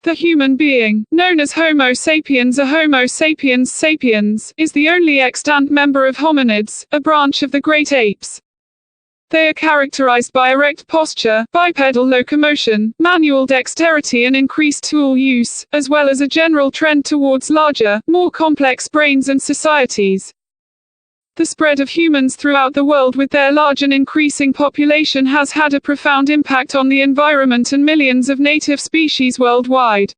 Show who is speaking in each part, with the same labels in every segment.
Speaker 1: The human being, known as Homo sapiens or Homo sapiens sapiens, is the only extant member of hominids, a branch of the great apes. They are characterized by erect posture, bipedal locomotion, manual dexterity and increased tool use, as well as a general trend towards larger, more complex brains and societies. The spread of humans throughout the world with their large and increasing population has had a profound impact on the environment and millions of native species worldwide.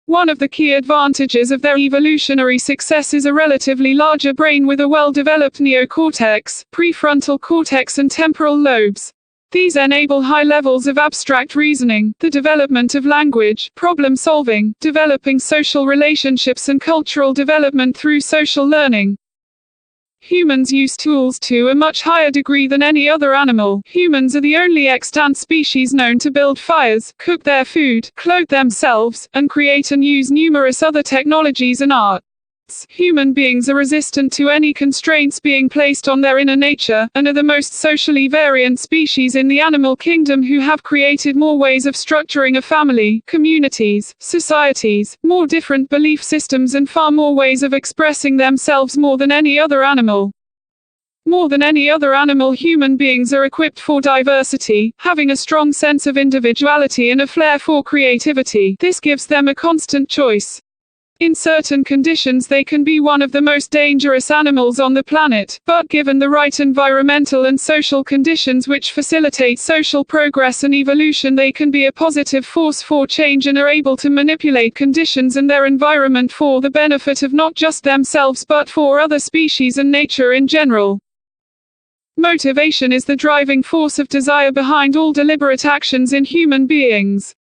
Speaker 1: One of the key advantages of their evolutionary success is a relatively larger brain with a well-developed neocortex, prefrontal cortex and temporal lobes. These enable high levels of abstract reasoning, the development of language, problem solving, developing social relationships and cultural development through social learning. Humans use tools to a much higher degree than any other animal. Humans are the only extant species known to build fires, cook their food, clothe themselves, and create and use numerous other technologies and arts. Human beings are resistant to any constraints being placed on their inner nature, and are the most socially variant species in the animal kingdom who have created more ways of structuring a family, communities, societies, more different belief systems and far more ways of expressing themselves more than any other animal. More than any other animal, human beings are equipped for diversity, having a strong sense of individuality and a flair for creativity. This gives them a constant choice. In certain conditions they can be one of the most dangerous animals on the planet, but given the right environmental and social conditions which facilitate social progress and evolution, they can be a positive force for change and are able to manipulate conditions and their environment for the benefit of not just themselves but for other species and nature in general. Motivation is the driving force of desire behind all deliberate actions in human beings.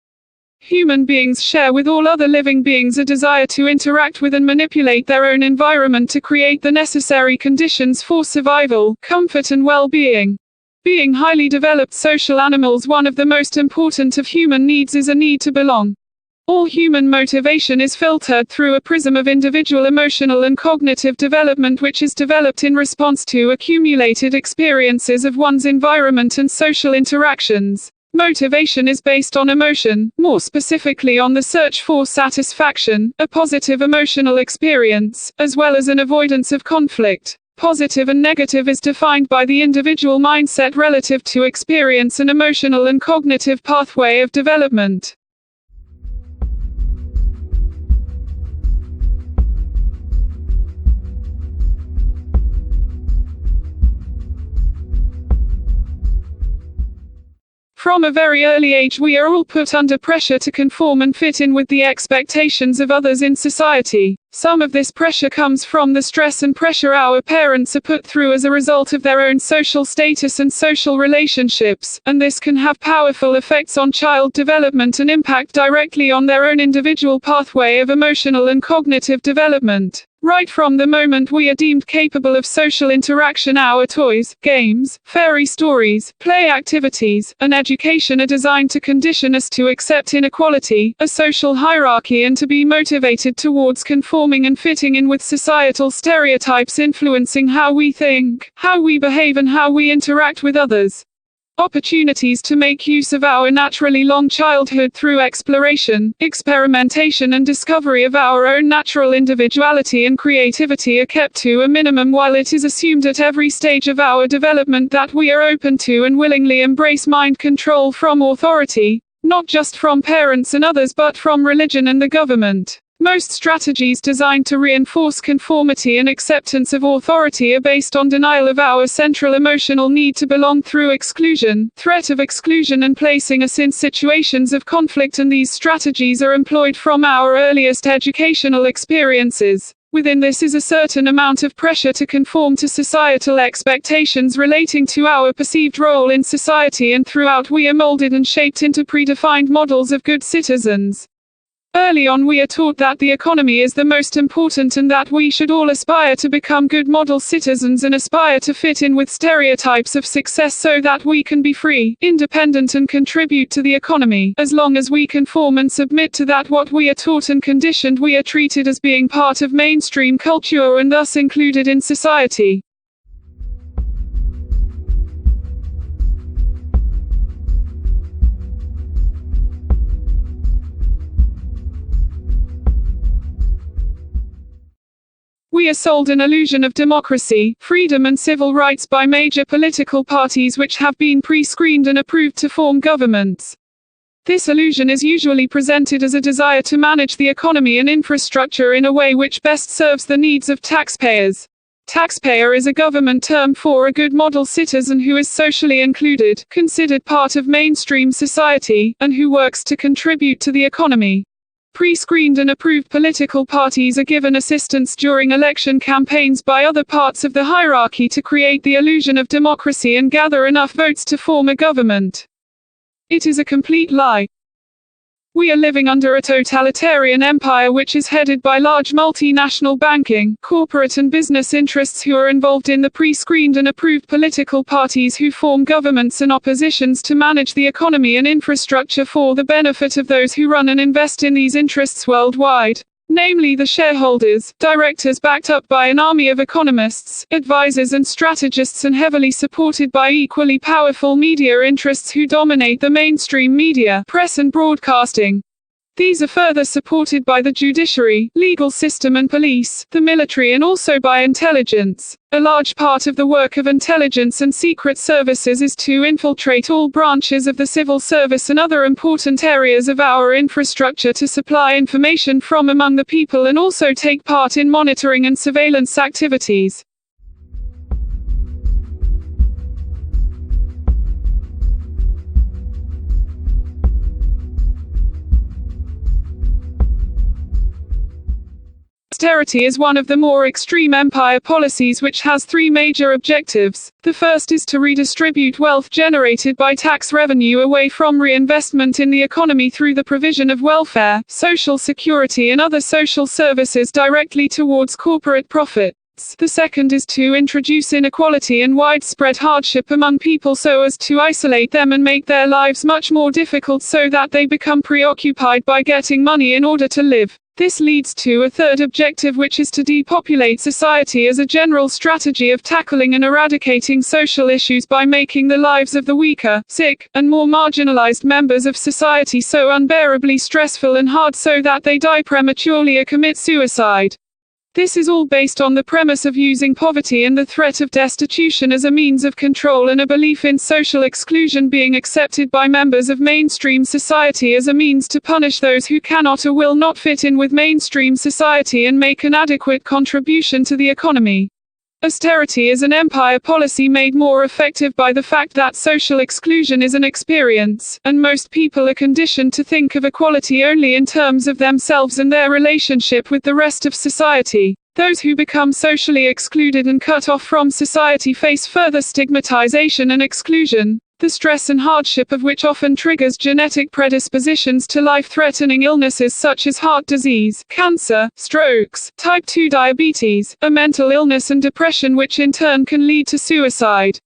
Speaker 1: Human beings share with all other living beings a desire to interact with and manipulate their own environment to create the necessary conditions for survival, comfort and well-being. Being highly developed social animals, one of the most important of human needs is a need to belong. All human motivation is filtered through a prism of individual emotional and cognitive development which is developed in response to accumulated experiences of one's environment and social interactions. Motivation is based on emotion, more specifically on the search for satisfaction, a positive emotional experience, as well as an avoidance of conflict. Positive and negative is defined by the individual mindset relative to experience and emotional and cognitive pathway of development. From a very early age we are all put under pressure to conform and fit in with the expectations of others in society. Some of this pressure comes from the stress and pressure our parents are put through as a result of their own social status and social relationships, and this can have powerful effects on child development and impact directly on their own individual pathway of emotional and cognitive development. Right from the moment we are deemed capable of social interaction, our toys, games, fairy stories, play activities, and education are designed to condition us to accept inequality, a social hierarchy, and to be motivated towards conforming and fitting in with societal stereotypes influencing how we think, how we behave, and how we interact with others. Opportunities to make use of our naturally long childhood through exploration, experimentation and discovery of our own natural individuality and creativity are kept to a minimum, while it is assumed at every stage of our development that we are open to and willingly embrace mind control from authority, not just from parents and others but from religion and the government. Most strategies designed to reinforce conformity and acceptance of authority are based on denial of our central emotional need to belong through exclusion, threat of exclusion, and placing us in situations of conflict, and these strategies are employed from our earliest educational experiences. Within this is a certain amount of pressure to conform to societal expectations relating to our perceived role in society, and throughout we are molded and shaped into predefined models of good citizens. Early on we are taught that the economy is the most important and that we should all aspire to become good model citizens and aspire to fit in with stereotypes of success so that we can be free, independent and contribute to the economy. As long as we conform and submit to that what we are taught and conditioned, we are treated as being part of mainstream culture and thus included in society. We are sold an illusion of democracy, freedom and civil rights by major political parties which have been pre-screened and approved to form governments. This illusion is usually presented as a desire to manage the economy and infrastructure in a way which best serves the needs of taxpayers. Taxpayer is a government term for a good model citizen who is socially included, considered part of mainstream society, and who works to contribute to the economy. Pre-screened and approved political parties are given assistance during election campaigns by other parts of the hierarchy to create the illusion of democracy and gather enough votes to form a government. It is a complete lie. We are living under a totalitarian empire which is headed by large multinational banking, corporate and business interests who are involved in the pre-screened and approved political parties who form governments and oppositions to manage the economy and infrastructure for the benefit of those who run and invest in these interests worldwide. Namely the shareholders, directors backed up by an army of economists, advisors and strategists and heavily supported by equally powerful media interests who dominate the mainstream media, press and broadcasting. These are further supported by the judiciary, legal system and police, the military and also by intelligence. A large part of the work of intelligence and secret services is to infiltrate all branches of the civil service and other important areas of our infrastructure to supply information from among the people and also take part in monitoring and surveillance activities. Austerity is one of the more extreme empire policies which has three major objectives. The first is to redistribute wealth generated by tax revenue away from reinvestment in the economy through the provision of welfare, social security and other social services directly towards corporate profit. The second is to introduce inequality and widespread hardship among people so as to isolate them and make their lives much more difficult so that they become preoccupied by getting money in order to live. This leads to a third objective which is to depopulate society as a general strategy of tackling and eradicating social issues by making the lives of the weaker, sick, and more marginalized members of society so unbearably stressful and hard so that they die prematurely or commit suicide. This is all based on the premise of using poverty and the threat of destitution as a means of control and a belief in social exclusion being accepted by members of mainstream society as a means to punish those who cannot or will not fit in with mainstream society and make an adequate contribution to the economy. Austerity is an empire policy made more effective by the fact that social exclusion is an experience, and most people are conditioned to think of equality only in terms of themselves and their relationship with the rest of society. Those who become socially excluded and cut off from society face further stigmatization and exclusion, the stress and hardship of which often triggers genetic predispositions to life-threatening illnesses such as heart disease, cancer, strokes, type 2 diabetes, a mental illness and depression which in turn can lead to suicide.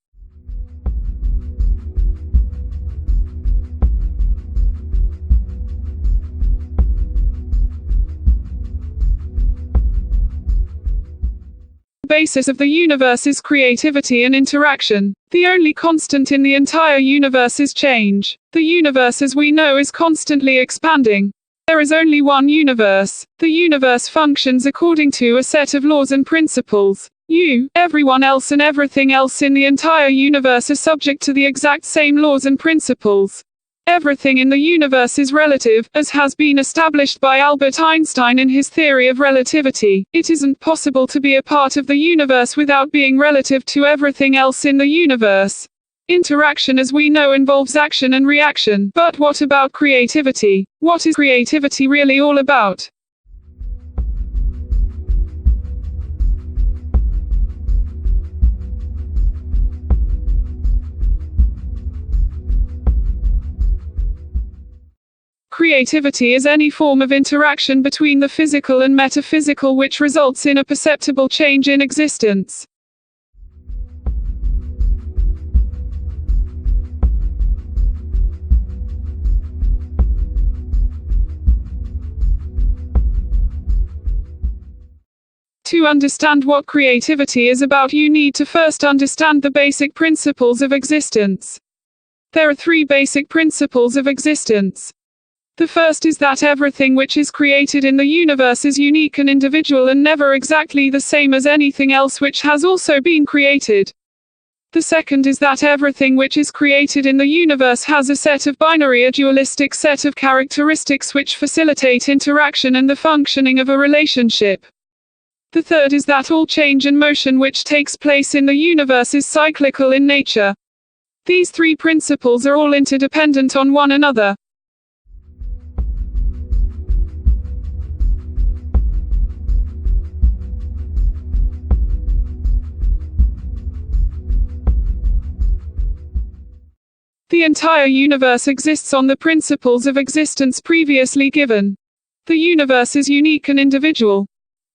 Speaker 1: The basis of the universe is creativity and interaction. The only constant in the entire universe is change. The universe as we know is constantly expanding. There is only one universe. The universe functions according to a set of laws and principles. You, everyone else and everything else in the entire universe are subject to the exact same laws and principles. Everything in the universe is relative, as has been established by Albert Einstein in his theory of relativity. It isn't possible to be a part of the universe without being relative to everything else in the universe. Interaction as we know involves action and reaction. But what about creativity? What is creativity really all about? Creativity is any form of interaction between the physical and metaphysical which results in a perceptible change in existence. To understand what creativity is about, you need to first understand the basic principles of existence. There are three basic principles of existence. The first is that everything which is created in the universe is unique and individual and never exactly the same as anything else which has also been created. The second is that everything which is created in the universe has a set of binary, a dualistic set of characteristics which facilitate interaction and the functioning of a relationship. The third is that all change and motion which takes place in the universe is cyclical in nature. These three principles are all interdependent on one another. The entire universe exists on the principles of existence previously given. The universe is unique and individual.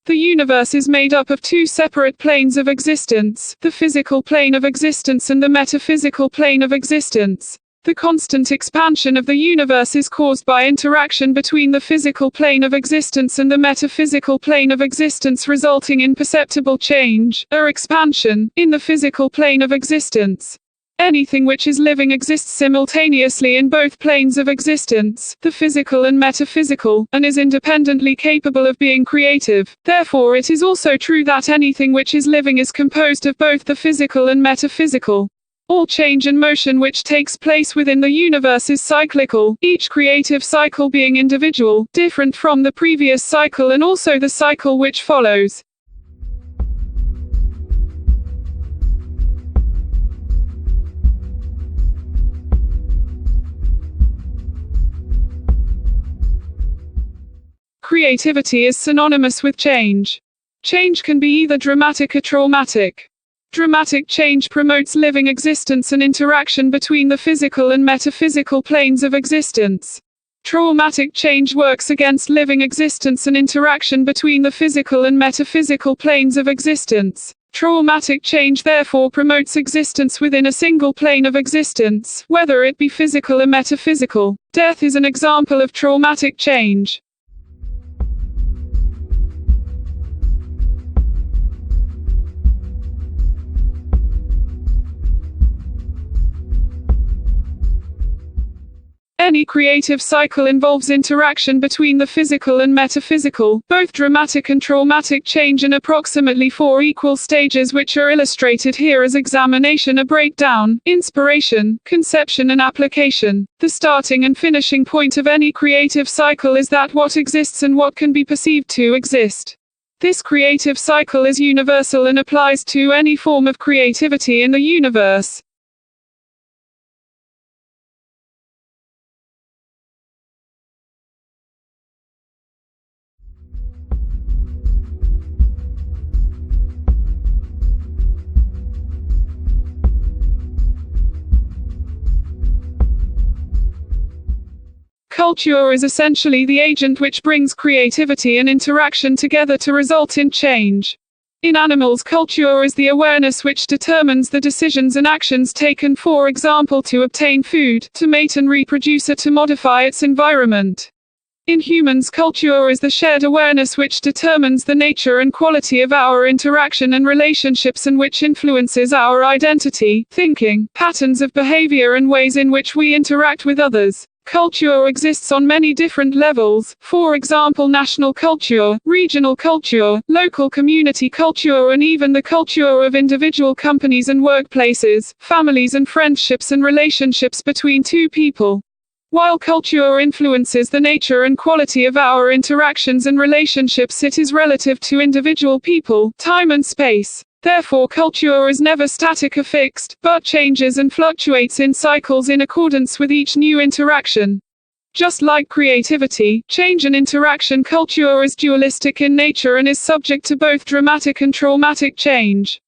Speaker 1: The universe is made up of two separate planes of existence, the physical plane of existence and the metaphysical plane of existence. The constant expansion of the universe is caused by interaction between the physical plane of existence and the metaphysical plane of existence, resulting in perceptible change, or expansion, in the physical plane of existence. Anything which is living exists simultaneously in both planes of existence, the physical and metaphysical, and is independently capable of being creative. Therefore, it is also true that anything which is living is composed of both the physical and metaphysical. All change and motion which takes place within the universe is cyclical, each creative cycle being individual, different from the previous cycle and also the cycle which follows. Creativity is synonymous with change. Change can be either dramatic or traumatic. Dramatic change promotes living existence and interaction between the physical and metaphysical planes of existence. Traumatic change works against living existence and interaction between the physical and metaphysical planes of existence. Traumatic change therefore promotes existence within a single plane of existence, whether it be physical or metaphysical. Death is an example of traumatic change. Any creative cycle involves interaction between the physical and metaphysical, both dramatic and traumatic change in approximately 4 equal stages, which are illustrated here as examination, a breakdown, inspiration, conception and application. The starting and finishing point of any creative cycle is that what exists and what can be perceived to exist. This creative cycle is universal and applies to any form of creativity in the universe. Culture is essentially the agent which brings creativity and interaction together to result in change. In animals, culture is the awareness which determines the decisions and actions taken, for example, to obtain food, to mate and reproduce, or to modify its environment. In humans, culture is the shared awareness which determines the nature and quality of our interaction and relationships and which influences our identity, thinking, patterns of behavior and ways in which we interact with others. Culture exists on many different levels, for example national culture, regional culture, local community culture and even the culture of individual companies and workplaces, families and friendships and relationships between two people. While culture influences the nature and quality of our interactions and relationships, it is relative to individual people, time and space. Therefore, culture is never static or fixed, but changes and fluctuates in cycles in accordance with each new interaction. Just like creativity, change and interaction, culture is dualistic in nature and is subject to both dramatic and traumatic change.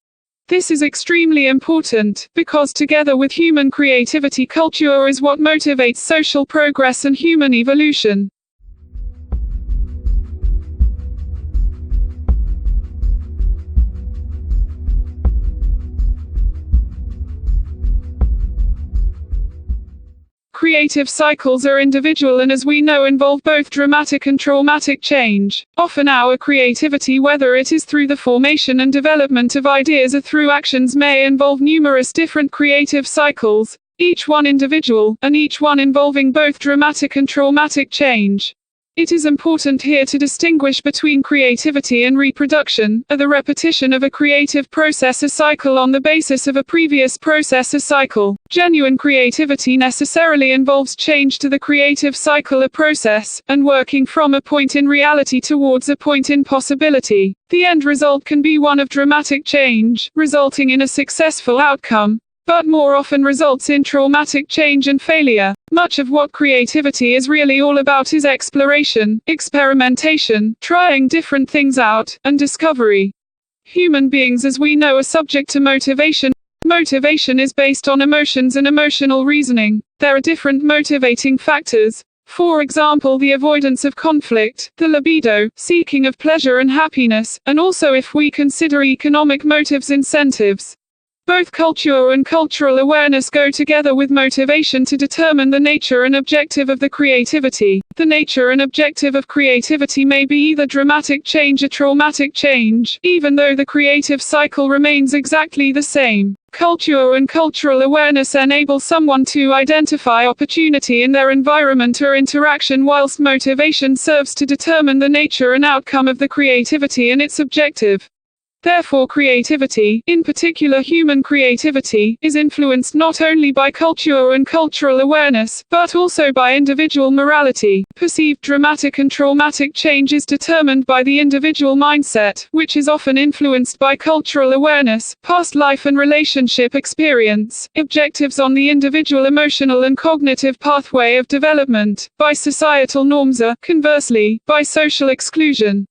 Speaker 1: This is extremely important, because together with human creativity, culture is what motivates social progress and human evolution. Creative cycles are individual and, as we know, involve both dramatic and traumatic change. Often our creativity, whether it is through the formation and development of ideas or through actions, may involve numerous different creative cycles. each one individual, and each one involving both dramatic and traumatic change. It is important here to distinguish between creativity and reproduction, the repetition of a creative process a cycle on the basis of a previous process a cycle. Genuine creativity necessarily involves change to the creative cycle a process, and working from a point in reality towards a point in possibility. The end result can be one of dramatic change, resulting in a successful outcome, but more often results in traumatic change and failure. Much of what creativity is really all about is exploration, experimentation, trying different things out, and discovery. Human beings as we know are subject to motivation. Motivation is based on emotions and emotional reasoning. There are different motivating factors. For example, the avoidance of conflict, the libido, seeking of pleasure and happiness, and also if we consider economic motives, incentives. Both culture and cultural awareness go together with motivation to determine the nature and objective of the creativity. The nature and objective of creativity may be either dramatic change or traumatic change, even though the creative cycle remains exactly the same. Culture and cultural awareness enable someone to identify opportunity in their environment or interaction, whilst motivation serves to determine the nature and outcome of the creativity and its objective. Therefore, creativity, in particular human creativity, is influenced not only by culture and cultural awareness, but also by individual morality. Perceived dramatic and traumatic change is determined by the individual mindset, which is often influenced by cultural awareness, past life and relationship experience, objectives on the individual emotional and cognitive pathway of development, by societal norms or, conversely, by social exclusion.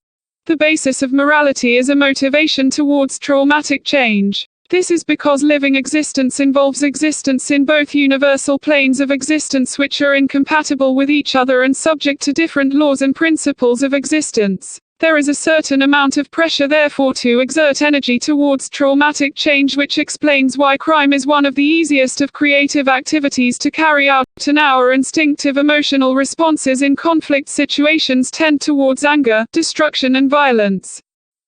Speaker 1: The basis of morality is a motivation towards traumatic change. This is because living existence involves existence in both universal planes of existence which are incompatible with each other and subject to different laws and principles of existence. There is a certain amount of pressure therefore to exert energy towards traumatic change, which explains why crime is one of the easiest of creative activities to carry out, and our instinctive emotional responses in conflict situations tend towards anger, destruction and violence.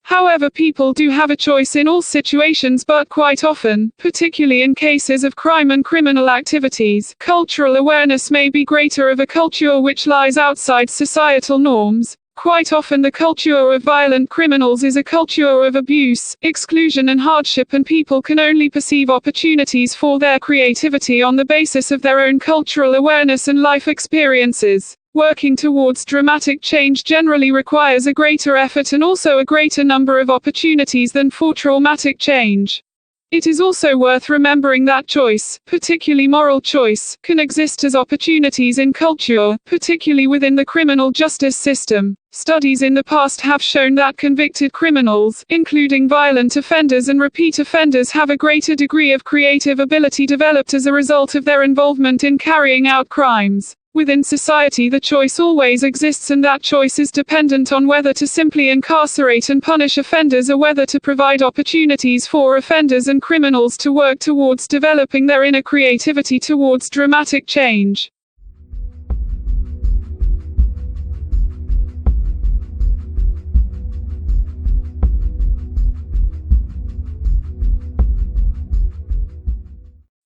Speaker 1: However, people do have a choice in all situations, but quite often, particularly in cases of crime and criminal activities, cultural awareness may be greater of a culture which lies outside societal norms. Quite often the culture of violent criminals is a culture of abuse, exclusion and hardship, and people can only perceive opportunities for their creativity on the basis of their own cultural awareness and life experiences. Working towards dramatic change generally requires a greater effort and also a greater number of opportunities than for traumatic change. It is also worth remembering that choice, particularly moral choice, can exist as opportunities in culture, particularly within the criminal justice system. Studies in the past have shown that convicted criminals, including violent offenders and repeat offenders, have a greater degree of creative ability developed as a result of their involvement in carrying out crimes. Within society the choice always exists, and that choice is dependent on whether to simply incarcerate and punish offenders or whether to provide opportunities for offenders and criminals to work towards developing their inner creativity towards dramatic change.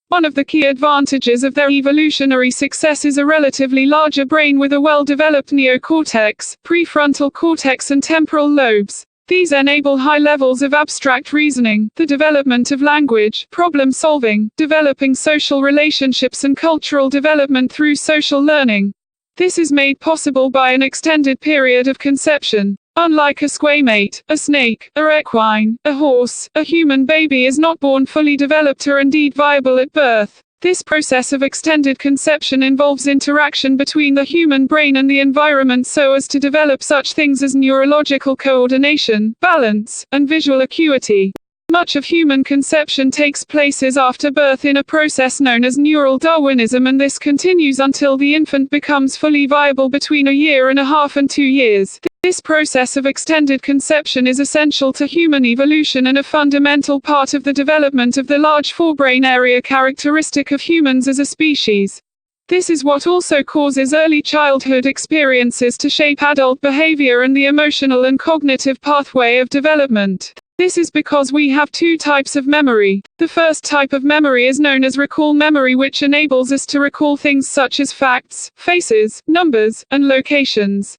Speaker 1: One of the key advantages of their evolutionary success is a relatively larger brain with a well-developed neocortex, prefrontal cortex and temporal lobes. These enable high levels of abstract reasoning, the development of language, problem solving, developing social relationships and cultural development through social learning. This is made possible by an extended period of conception. Unlike a squamate, a snake, a equine, a horse, a human baby is not born fully developed or indeed viable at birth. This process of extended conception involves interaction between the human brain and the environment so as to develop such things as neurological coordination, balance, and visual acuity. Much of human conception takes place after birth in a process known as neural Darwinism, and this continues until the infant becomes fully viable between 1.5 years and 2 years. This process of extended conception is essential to human evolution and a fundamental part of the development of the large forebrain area characteristic of humans as a species. This is what also causes early childhood experiences to shape adult behavior and the emotional and cognitive pathway of development. This is because we have two types of memory. The first type of memory is known as recall memory, which enables us to recall things such as facts, faces, numbers, and locations.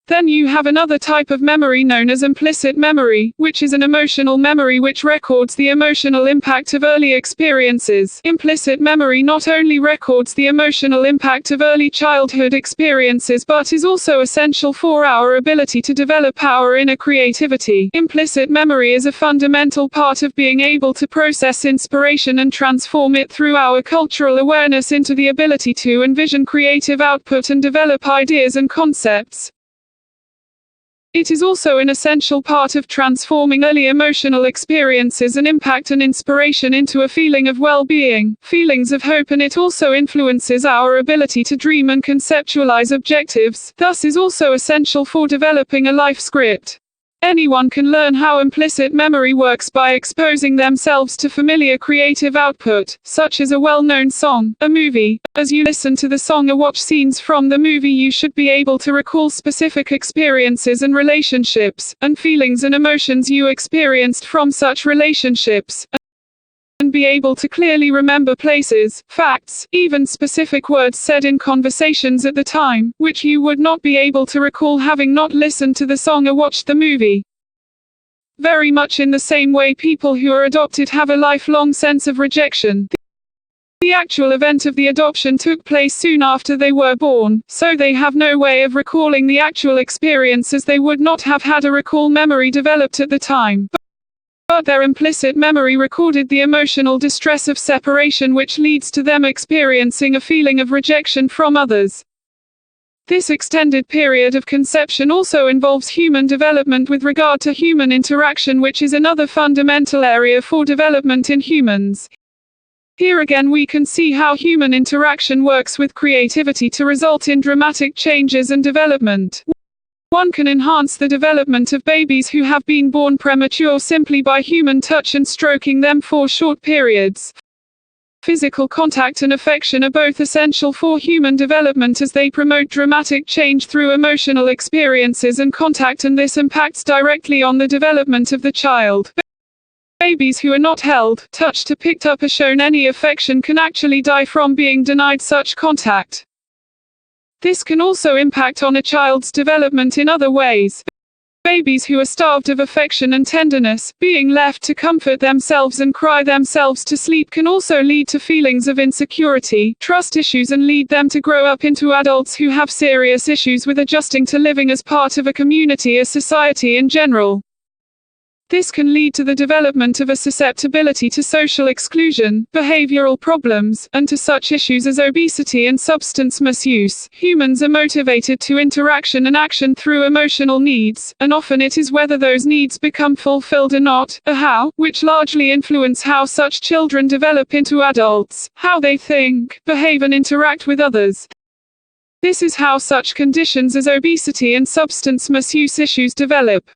Speaker 1: Then you have another type of memory known as implicit memory, which is an emotional memory which records the emotional impact of early experiences. Implicit memory not only records the emotional impact of early childhood experiences but is also essential for our ability to develop our inner creativity. Implicit memory is a fundamental part of being able to process inspiration and transform it through our cultural awareness into the ability to envision creative output and develop ideas and concepts. It is also an essential part of transforming early emotional experiences and impact and inspiration into a feeling of well-being, feelings of hope, and it also influences our ability to dream and conceptualize objectives, thus is also essential for developing a life script. Anyone can learn how implicit memory works by exposing themselves to familiar creative output, such as a well-known song, a movie. As you listen to the song or watch scenes from the movie, you should be able to recall specific experiences and relationships, and feelings and emotions you experienced from such relationships, and be able to clearly remember places, facts, even specific words said in conversations at the time, which you would not be able to recall having not listened to the song or watched the movie. Very much in the same way people who are adopted have a lifelong sense of rejection. The actual event of the adoption took place soon after they were born, so they have no way of recalling the actual experience as they would not have had a recall memory developed at the time. But their implicit memory recorded the emotional distress of separation, which leads to them experiencing a feeling of rejection from others. This extended period of conception also involves human development with regard to human interaction, which is another fundamental area for development in humans. Here again we can see how human interaction works with creativity to result in dramatic changes and development. One can enhance the development of babies who have been born premature simply by human touch and stroking them for short periods. Physical contact and affection are both essential for human development as they promote dramatic change through emotional experiences and contact, and this impacts directly on the development of the child. Babies who are not held, touched, or picked up or shown any affection can actually die from being denied such contact. This can also impact on a child's development in other ways. Babies who are starved of affection and tenderness, being left to comfort themselves and cry themselves to sleep, can also lead to feelings of insecurity, trust issues, and lead them to grow up into adults who have serious issues with adjusting to living as part of a community or society in general. This can lead to the development of a susceptibility to social exclusion, behavioral problems, and to such issues as obesity and substance misuse. Humans are motivated to interaction and action through emotional needs, and often it is whether those needs become fulfilled or not, or how, which largely influence how such children develop into adults, how they think, behave, and interact with others. This is how such conditions as obesity and substance misuse issues develop.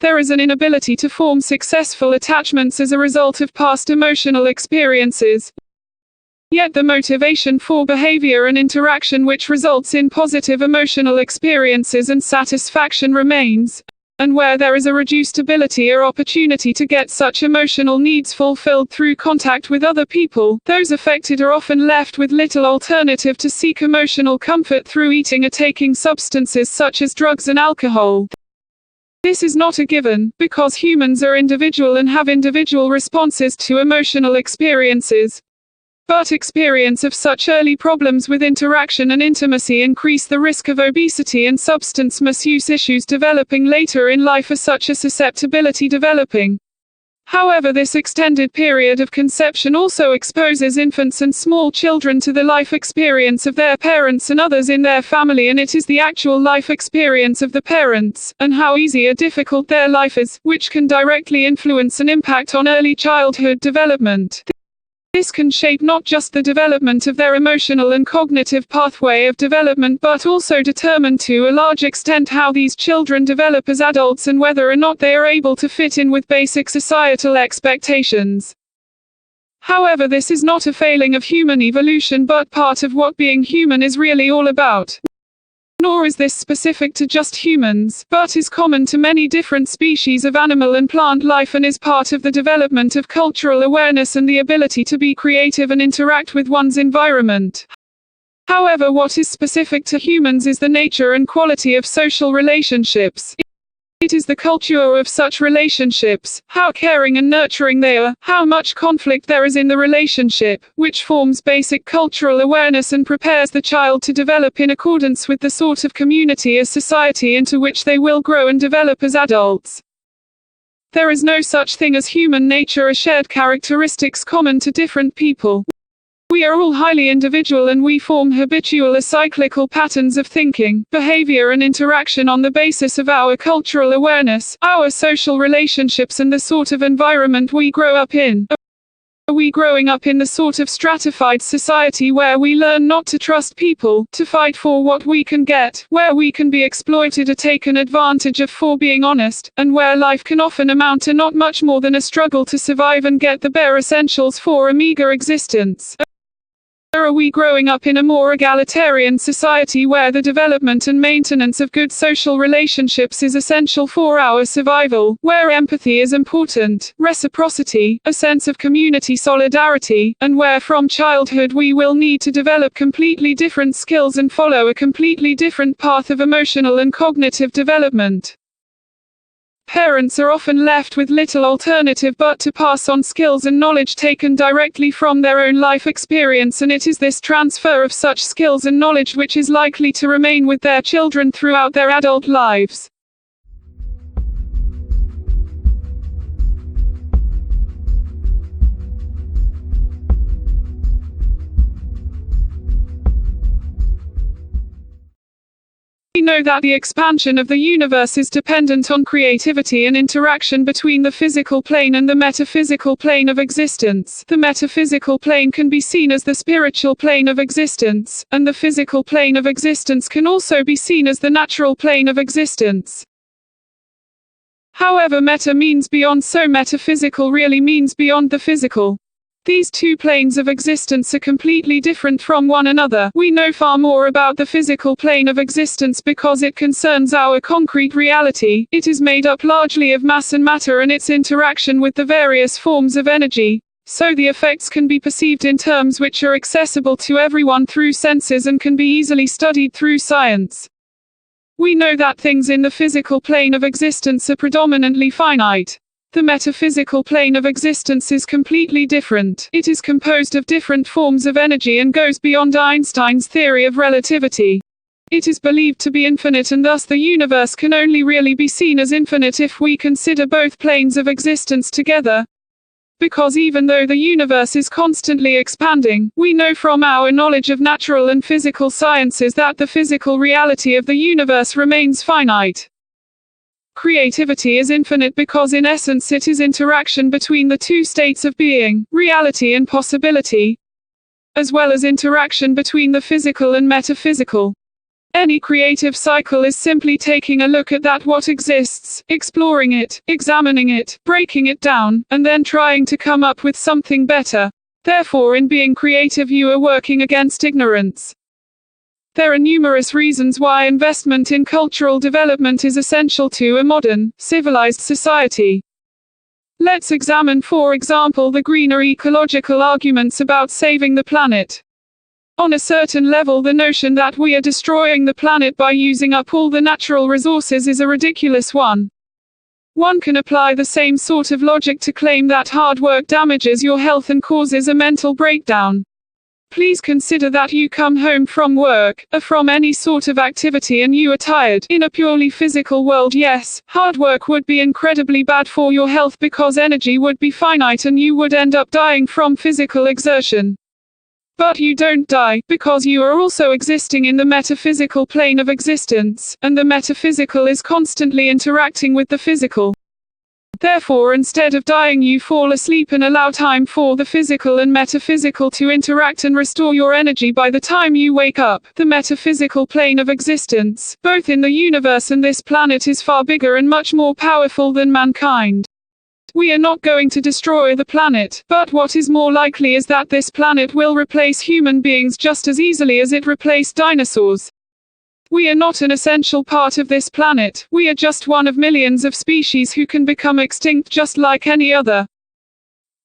Speaker 1: There is an inability to form successful attachments as a result of past emotional experiences. Yet the motivation for behavior and interaction which results in positive emotional experiences and satisfaction remains. And where there is a reduced ability or opportunity to get such emotional needs fulfilled through contact with other people, those affected are often left with little alternative to seek emotional comfort through eating or taking substances such as drugs and alcohol. This is not a given, because humans are individual and have individual responses to emotional experiences. But experience of such early problems with interaction and intimacy increase the risk of obesity and substance misuse issues developing later in life, as such a susceptibility developing. However, this extended period of conception also exposes infants and small children to the life experience of their parents and others in their family, and it is the actual life experience of the parents, and how easy or difficult their life is, which can directly influence and impact on early childhood development. This can shape not just the development of their emotional and cognitive pathway of development, but also determine to a large extent how these children develop as adults and whether or not they are able to fit in with basic societal expectations. However, this is not a failing of human evolution, but part of what being human is really all about. Nor is this specific to just humans, but is common to many different species of animal and plant life and is part of the development of cultural awareness and the ability to be creative and interact with one's environment. However, what is specific to humans is the nature and quality of social relationships. It is the culture of such relationships, how caring and nurturing they are, how much conflict there is in the relationship, which forms basic cultural awareness and prepares the child to develop in accordance with the sort of community or society into which they will grow and develop as adults. There is no such thing as human nature or shared characteristics common to different people. We are all highly individual and we form habitual or cyclical patterns of thinking, behavior and interaction on the basis of our cultural awareness, our social relationships and the sort of environment we grow up in. Are we growing up in the sort of stratified society where we learn not to trust people, to fight for what we can get, where we can be exploited or taken advantage of for being honest, and where life can often amount to not much more than a struggle to survive and get the bare essentials for a meager existence? Or are we growing up in a more egalitarian society where the development and maintenance of good social relationships is essential for our survival, where empathy is important, reciprocity, a sense of community solidarity, and where from childhood we will need to develop completely different skills and follow a completely different path of emotional and cognitive development? Parents are often left with little alternative but to pass on skills and knowledge taken directly from their own life experience, and it is this transfer of such skills and knowledge which is likely to remain with their children throughout their adult lives. We know that the expansion of the universe is dependent on creativity and interaction between the physical plane and the metaphysical plane of existence. The metaphysical plane can be seen as the spiritual plane of existence, and the physical plane of existence can also be seen as the natural plane of existence. However, meta means beyond, so metaphysical really means beyond the physical. These two planes of existence are completely different from one another. We know far more about the physical plane of existence because it concerns our concrete reality. It is made up largely of mass and matter and its interaction with the various forms of energy. So the effects can be perceived in terms which are accessible to everyone through senses and can be easily studied through science. We know that things in the physical plane of existence are predominantly finite. The metaphysical plane of existence is completely different. It is composed of different forms of energy and goes beyond Einstein's theory of relativity. It is believed to be infinite, and thus the universe can only really be seen as infinite if we consider both planes of existence together. Because even though the universe is constantly expanding, we know from our knowledge of natural and physical sciences that the physical reality of the universe remains finite. Creativity is infinite because in essence it is interaction between the two states of being, reality and possibility, as well as interaction between the physical and metaphysical. Any creative cycle is simply taking a look at that what exists, exploring it, examining it, breaking it down, and then trying to come up with something better. Therefore, in being creative you are working against ignorance. There are numerous reasons why investment in cultural development is essential to a modern, civilized society. Let's examine, for example, the greener ecological arguments about saving the planet. On a certain level, the notion that we are destroying the planet by using up all the natural resources is a ridiculous one. One can apply the same sort of logic to claim that hard work damages your health and causes a mental breakdown. Please consider that you come home from work, or from any sort of activity, and you are tired. In a purely physical world, yes, hard work would be incredibly bad for your health because energy would be finite and you would end up dying from physical exertion. But you don't die, because you are also existing in the metaphysical plane of existence, and the metaphysical is constantly interacting with the physical. Therefore, instead of dying, you fall asleep and allow time for the physical and metaphysical to interact and restore your energy by the time you wake up. The metaphysical plane of existence, both in the universe and this planet, is far bigger and much more powerful than mankind. We are not going to destroy the planet, but what is more likely is that this planet will replace human beings just as easily as it replaced dinosaurs. We are not an essential part of this planet, we are just one of millions of species who can become extinct just like any other.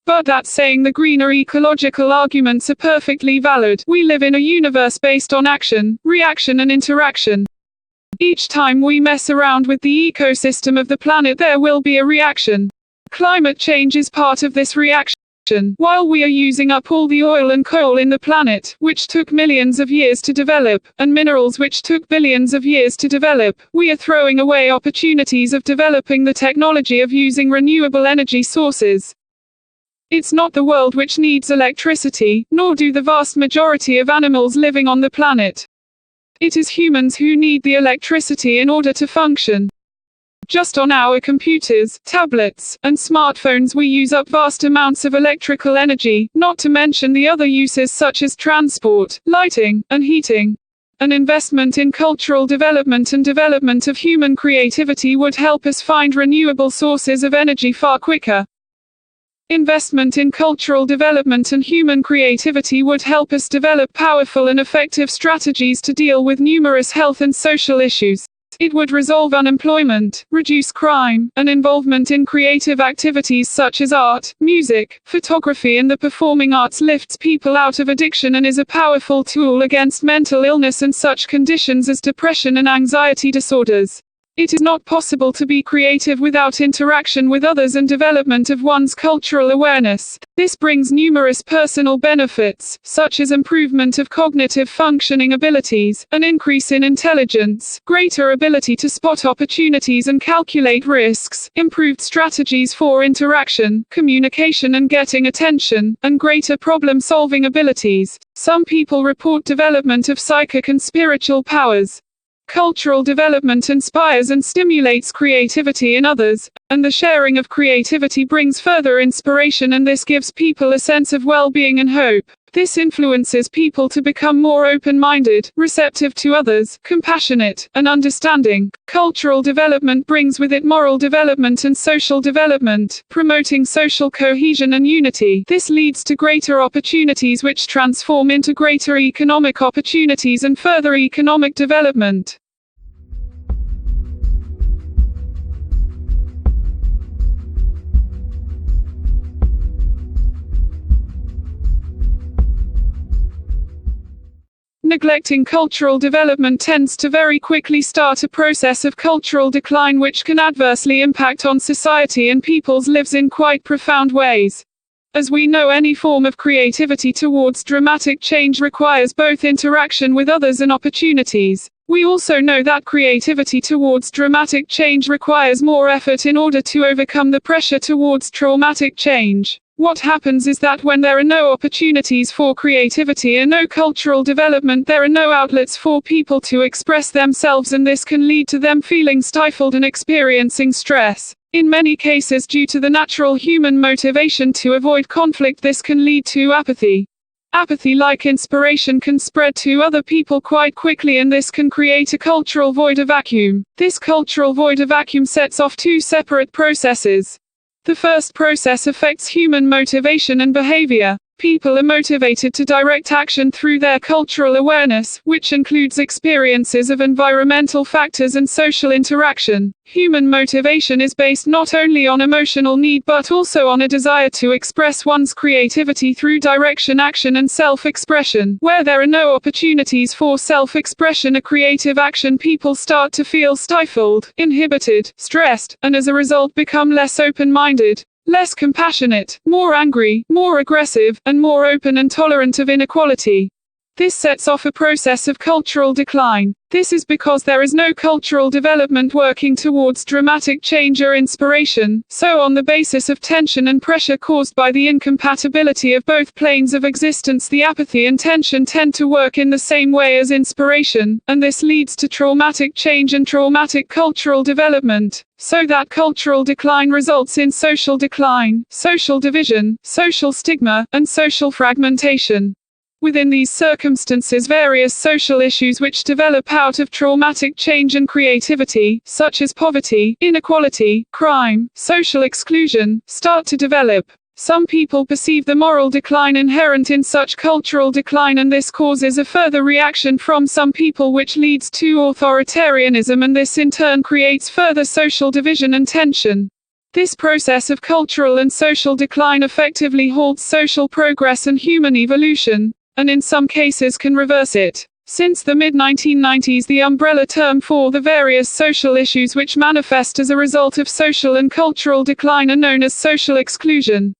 Speaker 1: But that saying, the greener ecological arguments are perfectly valid. We live in a universe based on action, reaction and interaction. Each time we mess around with the ecosystem of the planet, there will be a reaction. Climate change is part of this reaction. While we are using up all the oil and coal in the planet, which took millions of years to develop, and minerals which took billions of years to develop, we are throwing away opportunities of developing the technology of using renewable energy sources. It's not the world which needs electricity, nor do the vast majority of animals living on the planet. It is humans who need the electricity in order to function. Just on our computers, tablets, and smartphones we use up vast amounts of electrical energy, not to mention the other uses such as transport, lighting, and heating. An investment in cultural development and development of human creativity would help us find renewable sources of energy far quicker. Investment in cultural development and human creativity would help us develop powerful and effective strategies to deal with numerous health and social issues. It would resolve unemployment, reduce crime, and involvement in creative activities such as art, music, photography and the performing arts lifts people out of addiction and is a powerful tool against mental illness and such conditions as depression and anxiety disorders. It is not possible to be creative without interaction with others and development of one's cultural awareness. This brings numerous personal benefits, such as improvement of cognitive functioning abilities, an increase in intelligence, greater ability to spot opportunities and calculate risks, improved strategies for interaction, communication and getting attention, and greater problem-solving abilities. Some people report development of psychic and spiritual powers. Cultural development inspires and stimulates creativity in others, and the sharing of creativity brings further inspiration, and this gives people a sense of well-being and hope. This influences people to become more open-minded, receptive to others, compassionate, and understanding. Cultural development brings with it moral development and social development, promoting social cohesion and unity. This leads to greater opportunities which transform into greater economic opportunities and further economic development. Neglecting cultural development tends to very quickly start a process of cultural decline which can adversely impact on society and people's lives in quite profound ways. As we know, any form of creativity towards dramatic change requires both interaction with others and opportunities. We also know that creativity towards dramatic change requires more effort in order to overcome the pressure towards traumatic change. What happens is that when there are no opportunities for creativity and no cultural development, there are no outlets for people to express themselves, and this can lead to them feeling stifled and experiencing stress. In many cases, due to the natural human motivation to avoid conflict, this can lead to apathy. Apathy, like inspiration, can spread to other people quite quickly, and this can create a cultural void or vacuum. This cultural void or vacuum sets off two separate processes. The first process affects human motivation and behavior. People are motivated to direct action through their cultural awareness, which includes experiences of environmental factors and social interaction. Human motivation is based not only on emotional need but also on a desire to express one's creativity through direction, action and self-expression. Where there are no opportunities for self-expression or creative action, people start to feel stifled, inhibited, stressed, and as a result become less open-minded, less compassionate, more angry, more aggressive, and more open and tolerant of inequality. This sets off a process of cultural decline. This is because there is no cultural development working towards dramatic change or inspiration, so on the basis of tension and pressure caused by the incompatibility of both planes of existence, the apathy and tension tend to work in the same way as inspiration, and this leads to traumatic change and traumatic cultural development. So that cultural decline results in social decline, social division, social stigma, and social fragmentation. Within these circumstances, various social issues which develop out of traumatic change and creativity, such as poverty, inequality, crime, social exclusion, start to develop. Some people perceive the moral decline inherent in such cultural decline, and this causes a further reaction from some people which leads to authoritarianism, and this in turn creates further social division and tension. This process of cultural and social decline effectively halts social progress and human evolution, and in some cases can reverse it. Since the mid-1990s, the umbrella term for the various social issues which manifest as a result of social and cultural decline are known as social exclusion.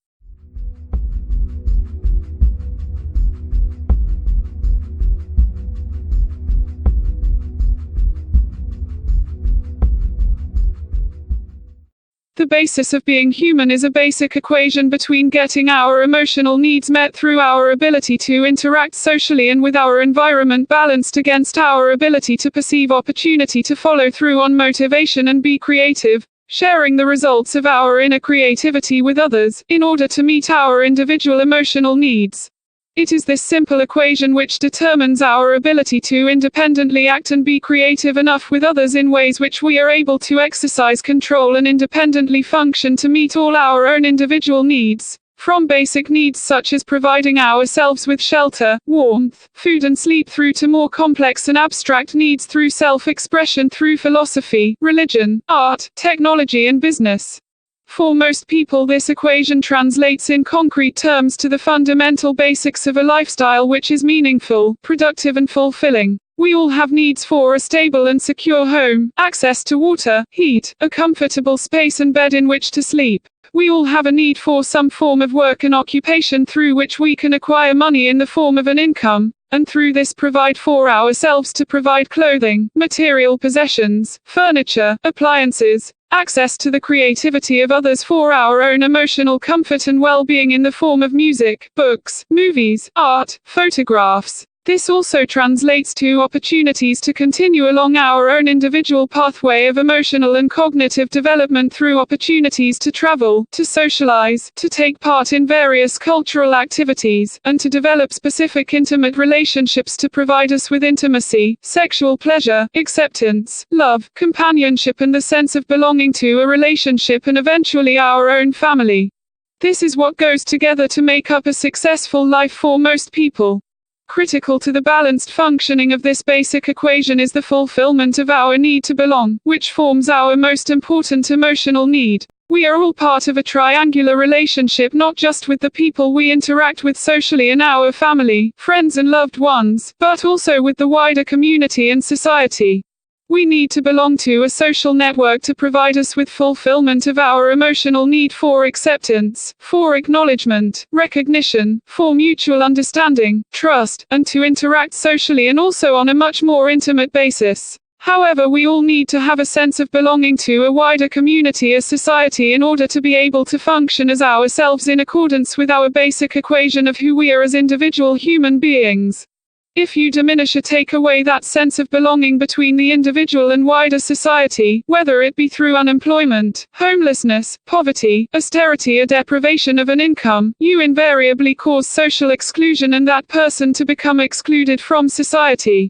Speaker 1: The basis of being human is a basic equation between getting our emotional needs met through our ability to interact socially and with our environment balanced against our ability to perceive opportunity to follow through on motivation and be creative, sharing the results of our inner creativity with others, in order to meet our individual emotional needs. It is this simple equation which determines our ability to independently act and be creative enough with others in ways which we are able to exercise control and independently function to meet all our own individual needs, from basic needs such as providing ourselves with shelter, warmth, food and sleep, through to more complex and abstract needs through self-expression through philosophy, religion, art, technology and business. For most people, this equation translates in concrete terms to the fundamental basics of a lifestyle which is meaningful, productive and fulfilling. We all have needs for a stable and secure home, access to water, heat, a comfortable space and bed in which to sleep. We all have a need for some form of work and occupation through which we can acquire money in the form of an income, and through this provide for ourselves to provide clothing, material possessions, furniture, appliances, access to the creativity of others for our own emotional comfort and well-being in the form of music, books, movies, art, photographs. This also translates to opportunities to continue along our own individual pathway of emotional and cognitive development through opportunities to travel, to socialize, to take part in various cultural activities, and to develop specific intimate relationships to provide us with intimacy, sexual pleasure, acceptance, love, companionship and the sense of belonging to a relationship and eventually our own family. This is what goes together to make up a successful life for most people. Critical to the balanced functioning of this basic equation is the fulfillment of our need to belong, which forms our most important emotional need. We are all part of a triangular relationship, not just with the people we interact with socially and our family, friends and loved ones, but also with the wider community and society. We need to belong to a social network to provide us with fulfillment of our emotional need for acceptance, for acknowledgement, recognition, for mutual understanding, trust, and to interact socially and also on a much more intimate basis. However, we all need to have a sense of belonging to a wider community as society in order to be able to function as ourselves in accordance with our basic equation of who we are as individual human beings. If you diminish or take away that sense of belonging between the individual and wider society, whether it be through unemployment, homelessness, poverty, austerity or deprivation of an income, you invariably cause social exclusion and that person to become excluded from society.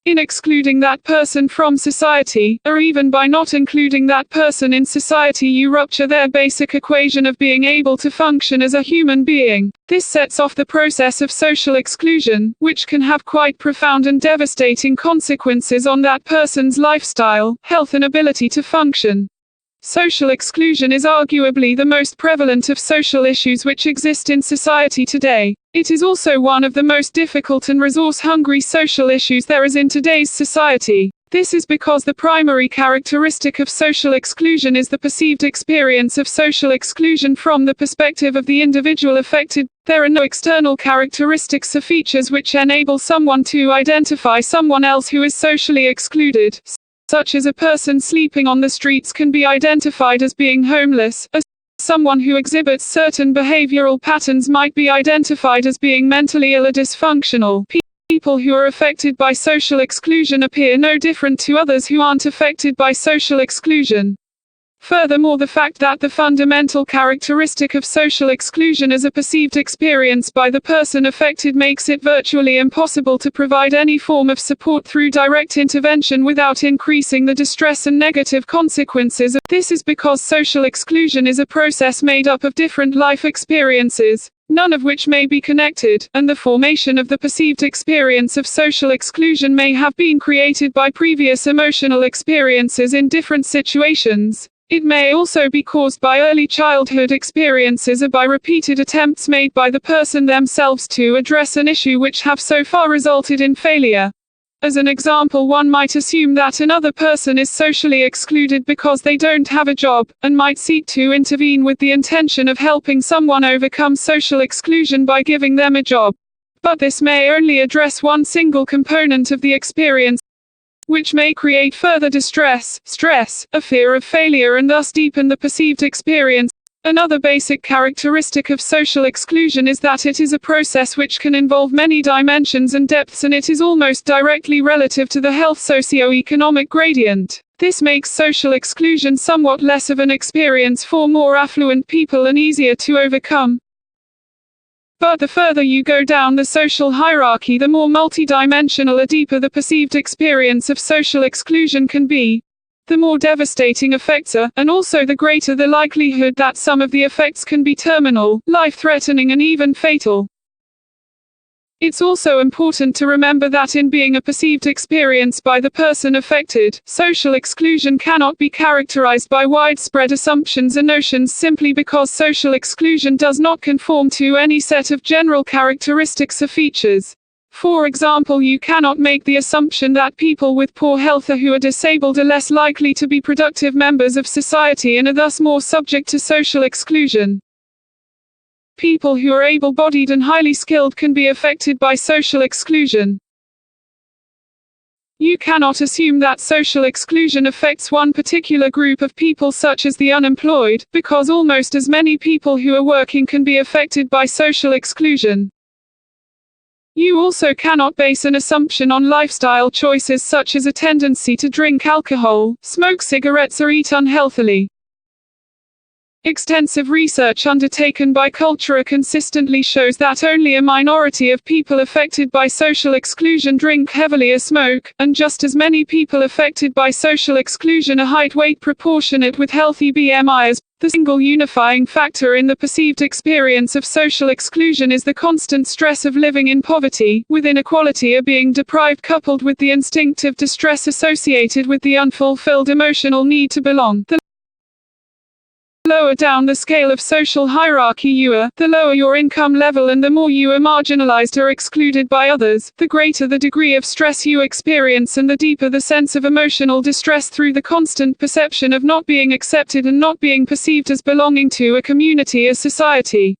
Speaker 1: In excluding that person from society, or even by not including that person in society, you rupture their basic equation of being able to function as a human being. This sets off the process of social exclusion, which can have quite profound and devastating consequences on that person's lifestyle, health and ability to function. Social exclusion is arguably the most prevalent of social issues which exist in society today. It is also one of the most difficult and resource-hungry social issues there is in today's society. This is because the primary characteristic of social exclusion is the perceived experience of social exclusion from the perspective of the individual affected. There are no external characteristics or features which enable someone to identify someone else who is socially excluded, such as a person sleeping on the streets can be identified as being homeless, or someone who exhibits certain behavioral patterns might be identified as being mentally ill or dysfunctional. People who are affected by social exclusion appear no different to others who aren't affected by social exclusion. Furthermore, the fact that the fundamental characteristic of social exclusion is a perceived experience by the person affected makes it virtually impossible to provide any form of support through direct intervention without increasing the distress and negative consequences. This is because social exclusion is a process made up of different life experiences, none of which may be connected, and the formation of the perceived experience of social exclusion may have been created by previous emotional experiences in different situations. It may also be caused by early childhood experiences or by repeated attempts made by the person themselves to address an issue which have so far resulted in failure. As an example, one might assume that another person is socially excluded because they don't have a job, and might seek to intervene with the intention of helping someone overcome social exclusion by giving them a job. But this may only address one single component of the experience, which may create further distress, stress, a fear of failure, and thus deepen the perceived experience. Another basic characteristic of social exclusion is that it is a process which can involve many dimensions and depths, and it is almost directly relative to the health socio-economic gradient. This makes social exclusion somewhat less of an experience for more affluent people and easier to overcome. But the further you go down the social hierarchy, the more multidimensional or deeper the perceived experience of social exclusion can be. The more devastating effects are, and also the greater the likelihood that some of the effects can be terminal, life-threatening, and even fatal. It's also important to remember that in being a perceived experience by the person affected, social exclusion cannot be characterized by widespread assumptions and notions simply because social exclusion does not conform to any set of general characteristics or features. For example, you cannot make the assumption that people with poor health or who are disabled are less likely to be productive members of society and are thus more subject to social exclusion. People who are able-bodied and highly skilled can be affected by social exclusion. You cannot assume that social exclusion affects one particular group of people such as the unemployed, because almost as many people who are working can be affected by social exclusion. You also cannot base an assumption on lifestyle choices such as a tendency to drink alcohol, smoke cigarettes, or eat unhealthily. Extensive research undertaken by Qultura consistently shows that only a minority of people affected by social exclusion drink heavily or smoke, and just as many people affected by social exclusion are height-weight proportionate with healthy BMIs. The single unifying factor in the perceived experience of social exclusion is the constant stress of living in poverty, with inequality or being deprived coupled with the instinctive distress associated with the unfulfilled emotional need to belong. The lower down the scale of social hierarchy you are, the lower your income level and the more you are marginalized or excluded by others, the greater the degree of stress you experience and the deeper the sense of emotional distress through the constant perception of not being accepted and not being perceived as belonging to a community or society.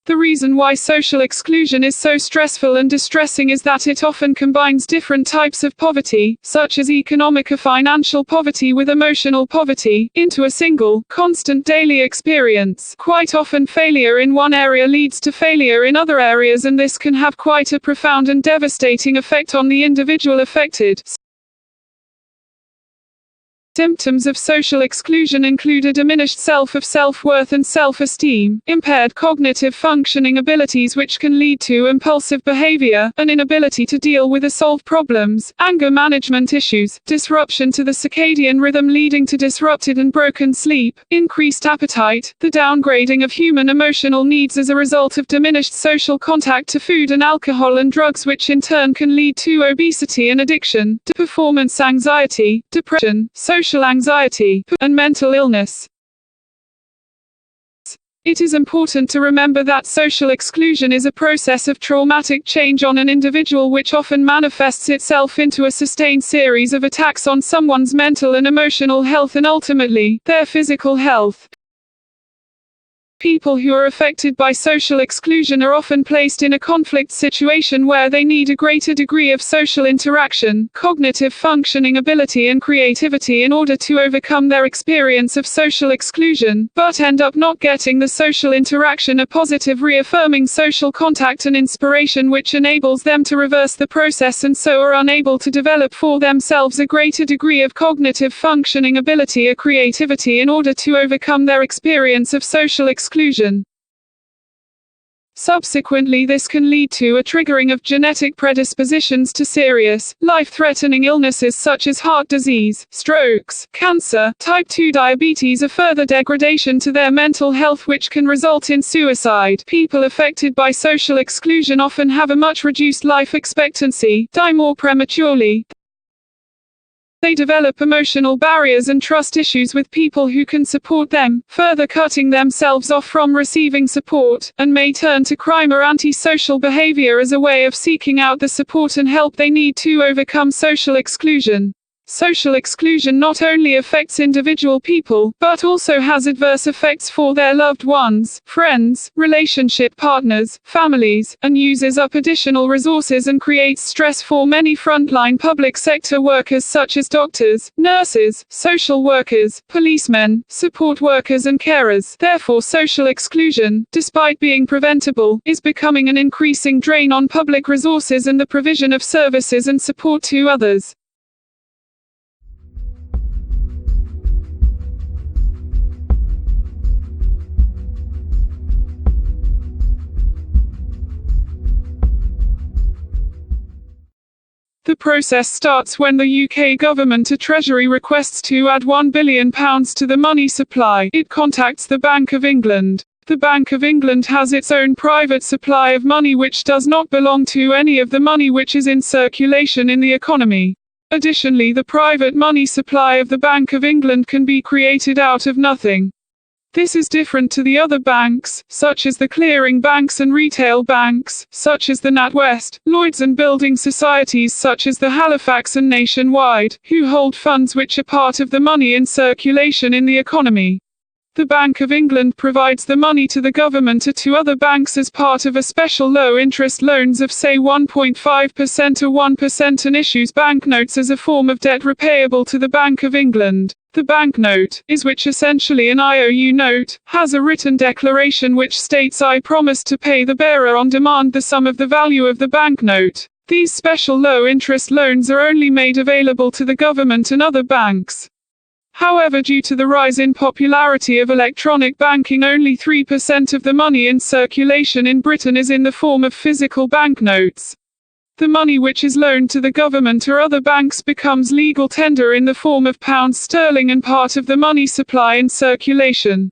Speaker 1: The reason why social exclusion is so stressful and distressing is that it often combines different types of poverty, such as economic or financial poverty with emotional poverty, into a single, constant daily experience. Quite often failure in one area leads to failure in other areas, and this can have quite a profound and devastating effect on the individual affected. Symptoms of social exclusion include a diminished self-worth and self-esteem, impaired cognitive functioning abilities which can lead to impulsive behavior, an inability to deal with or solve problems, anger management issues, disruption to the circadian rhythm leading to disrupted and broken sleep, increased appetite, the downgrading of human emotional needs as a result of diminished social contact to food and alcohol and drugs, which in turn can lead to obesity and addiction, to performance anxiety, depression, social anxiety, and mental illness. It is important to remember that social exclusion is a process of traumatic change on an individual which often manifests itself into a sustained series of attacks on someone's mental and emotional health and ultimately, their physical health. People who are affected by social exclusion are often placed in a conflict situation where they need a greater degree of social interaction, cognitive functioning ability and creativity in order to overcome their experience of social exclusion, but end up not getting the social interaction, a positive reaffirming social contact and inspiration which enables them to reverse the process, and so are unable to develop for themselves a greater degree of cognitive functioning ability or creativity in order to overcome their experience of social exclusion. Subsequently, this can lead to a triggering of genetic predispositions to serious, life-threatening illnesses such as heart disease, strokes, cancer, type 2 diabetes, a further degradation to their mental health which can result in suicide. People affected by social exclusion often have a much reduced life expectancy, die more prematurely. They develop emotional barriers and trust issues with people who can support them, further cutting themselves off from receiving support, and may turn to crime or antisocial behavior as a way of seeking out the support and help they need to overcome social exclusion. Social exclusion not only affects individual people, but also has adverse effects for their loved ones, friends, relationship partners, families, and uses up additional resources and creates stress for many frontline public sector workers such as doctors, nurses, social workers, policemen, support workers and carers. Therefore, social exclusion, despite being preventable, is becoming an increasing drain on public resources and the provision of services and support to others. The process starts when the UK government or Treasury requests to add £1 billion to the money supply. It contacts the Bank of England. The Bank of England has its own private supply of money which does not belong to any of the money which is in circulation in the economy. Additionally, the private money supply of the Bank of England can be created out of nothing. This is different to the other banks, such as the clearing banks and retail banks, such as the NatWest, Lloyds, and building societies such as the Halifax and Nationwide, who hold funds which are part of the money in circulation in the economy. The Bank of England provides the money to the government or to other banks as part of a special low-interest loans of say 1.5% or 1% and issues banknotes as a form of debt repayable to the Bank of England. The banknote, which essentially an IOU note, has a written declaration which states I promise to pay the bearer on demand the sum of the value of the banknote. These special low-interest loans are only made available to the government and other banks. However, due to the rise in popularity of electronic banking, only 3% of the money in circulation in Britain is in the form of physical banknotes. The money which is loaned to the government or other banks becomes legal tender in the form of pounds sterling and part of the money supply in circulation.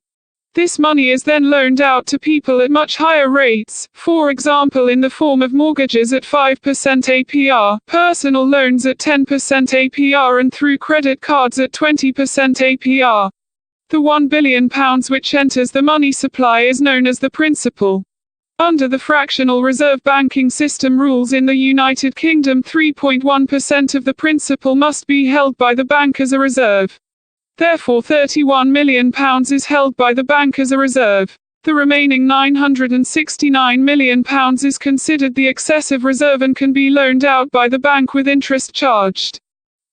Speaker 1: This money is then loaned out to people at much higher rates, for example in the form of mortgages at 5% APR, personal loans at 10% APR and through credit cards at 20% APR. The £1 billion which enters the money supply is known as the principal. Under the fractional reserve banking system rules in the United Kingdom, 3.1% of the principal must be held by the bank as a reserve. Therefore, £31 million is held by the bank as a reserve. The remaining £969 million is considered the excessive reserve and can be loaned out by the bank with interest charged.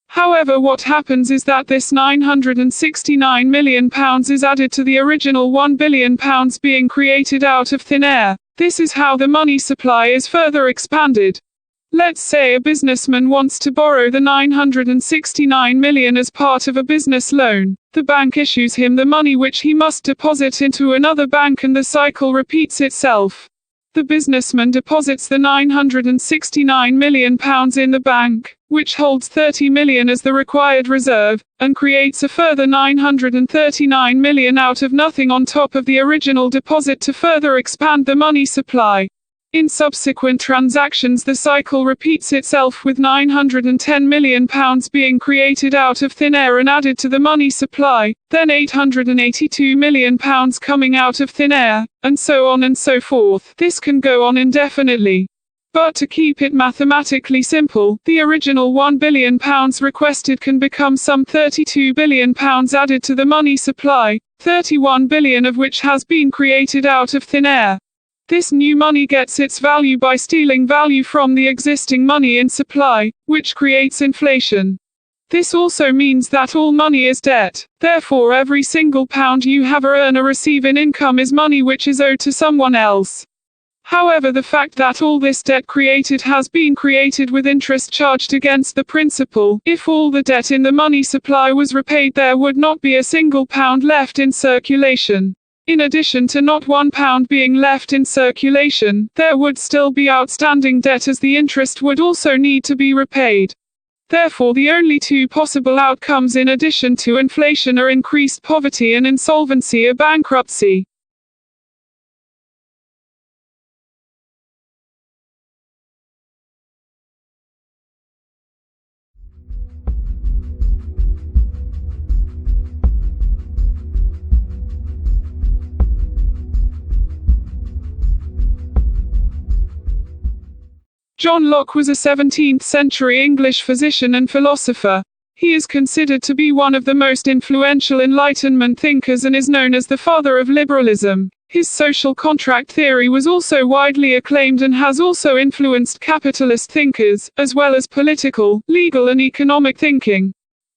Speaker 1: However, what happens is that this £969 million is added to the original £1 billion being created out of thin air. This is how the money supply is further expanded. Let's say a businessman wants to borrow the £969 million as part of a business loan. The bank issues him the money which he must deposit into another bank and the cycle repeats itself. The businessman deposits the £969 million in the bank, which holds £30 million as the required reserve, and creates a further £939 million out of nothing on top of the original deposit to further expand the money supply. In subsequent transactions, the cycle repeats itself with £910 million being created out of thin air and added to the money supply, then £882 million coming out of thin air, and so on and so forth. This can go on indefinitely. But to keep it mathematically simple, the original £1 billion requested can become some £32 billion added to the money supply, 31 billion of which has been created out of thin air. This new money gets its value by stealing value from the existing money in supply, which creates inflation. This also means that all money is debt. Therefore, every single pound you have or earn or receive in income is money which is owed to someone else. However, the fact that all this debt created has been created with interest charged against the principal. If all the debt in the money supply was repaid, there would not be a single pound left in circulation. In addition to not £1 being left in circulation, there would still be outstanding debt, as the interest would also need to be repaid. Therefore, the only two possible outcomes in addition to inflation are increased poverty and insolvency or bankruptcy. John Locke was a 17th-century English physician and philosopher. He is considered to be one of the most influential Enlightenment thinkers and is known as the father of liberalism. His social contract theory was also widely acclaimed and has also influenced capitalist thinkers, as well as political, legal and economic thinking.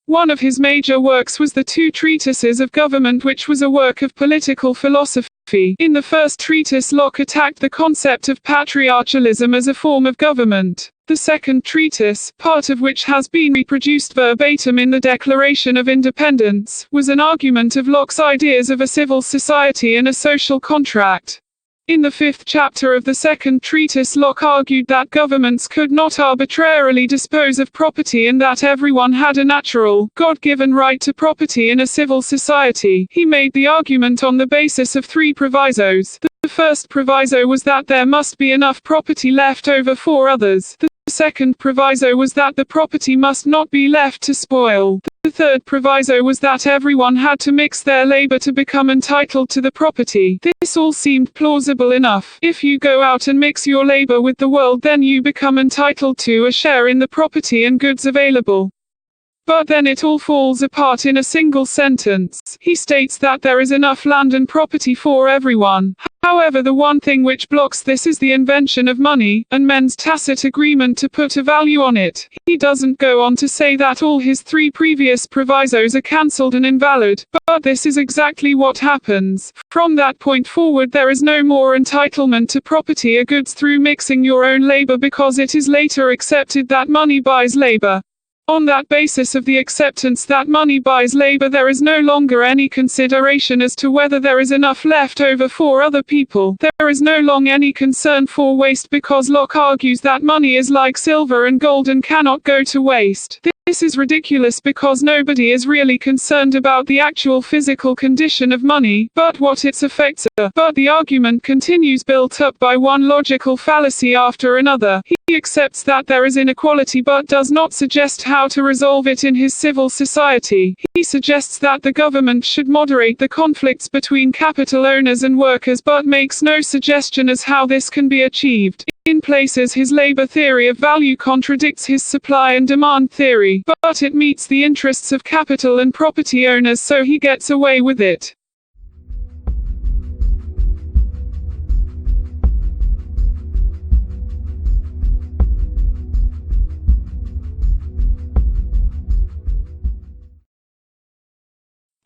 Speaker 1: One of his major works was the Two Treatises of Government, which was a work of political philosophy. In the first treatise, Locke attacked the concept of patriarchalism as a form of government. The second treatise, part of which has been reproduced verbatim in the Declaration of Independence, was an argument of Locke's ideas of a civil society and a social contract. In the fifth chapter of the second treatise, Locke argued that governments could not arbitrarily dispose of property and that everyone had a natural, God-given right to property in a civil society. He made the argument on the basis of three provisos. The first proviso was that there must be enough property left over for others. The second proviso was that the property must not be left to spoil. The third proviso was that everyone had to mix their labor to become entitled to the property. This all seemed plausible enough. If you go out and mix your labor with the world, then you become entitled to a share in the property and goods available. But then it all falls apart in a single sentence. He states that there is enough land and property for everyone. However, the one thing which blocks this is the invention of money, and men's tacit agreement to put a value on it. He doesn't go on to say that all his three previous provisos are cancelled and invalid, but this is exactly what happens. From that point forward, there is no more entitlement to property or goods through mixing your own labor, because it is later accepted that money buys labor. On that basis of the acceptance that money buys labor, there is no longer any consideration as to whether there is enough left over for other people. There is no longer any concern for waste, because Locke argues that money is like silver and gold and cannot go to waste. This is ridiculous, because nobody is really concerned about the actual physical condition of money, but what its effects are. But the argument continues, built up by one logical fallacy after another. He accepts that there is inequality but does not suggest how to resolve it in his civil society. He suggests that the government should moderate the conflicts between capital owners and workers, but makes no suggestion as how this can be achieved. In places, his labor theory of value contradicts his supply and demand theory, but it meets the interests of capital and property owners, so he gets away with it.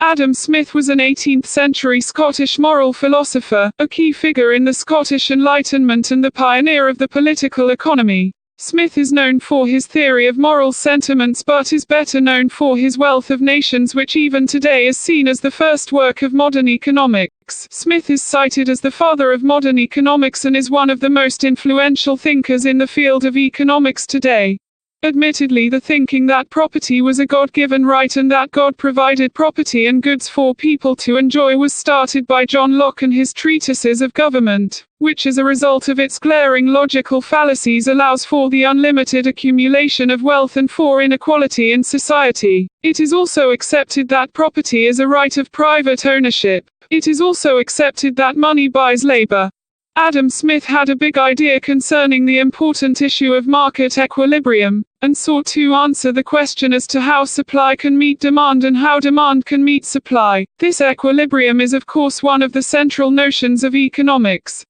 Speaker 1: Adam Smith was an 18th-century Scottish moral philosopher, a key figure in the Scottish Enlightenment and the pioneer of the political economy. Smith is known for his theory of moral sentiments, but is better known for his Wealth of Nations, which even today is seen as the first work of modern economics. Smith is cited as the father of modern economics and is one of the most influential thinkers in the field of economics today. Admittedly, the thinking that property was a God-given right and that God provided property and goods for people to enjoy was started by John Locke and his treatises of government, which as a result of its glaring logical fallacies allows for the unlimited accumulation of wealth and for inequality in society. It is also accepted that property is a right of private ownership. It is also accepted that money buys labor. Adam Smith had a big idea concerning the important issue of market equilibrium, and sought to answer the question as to how supply can meet demand and how demand can meet supply. This equilibrium is of course one of the central notions of economics.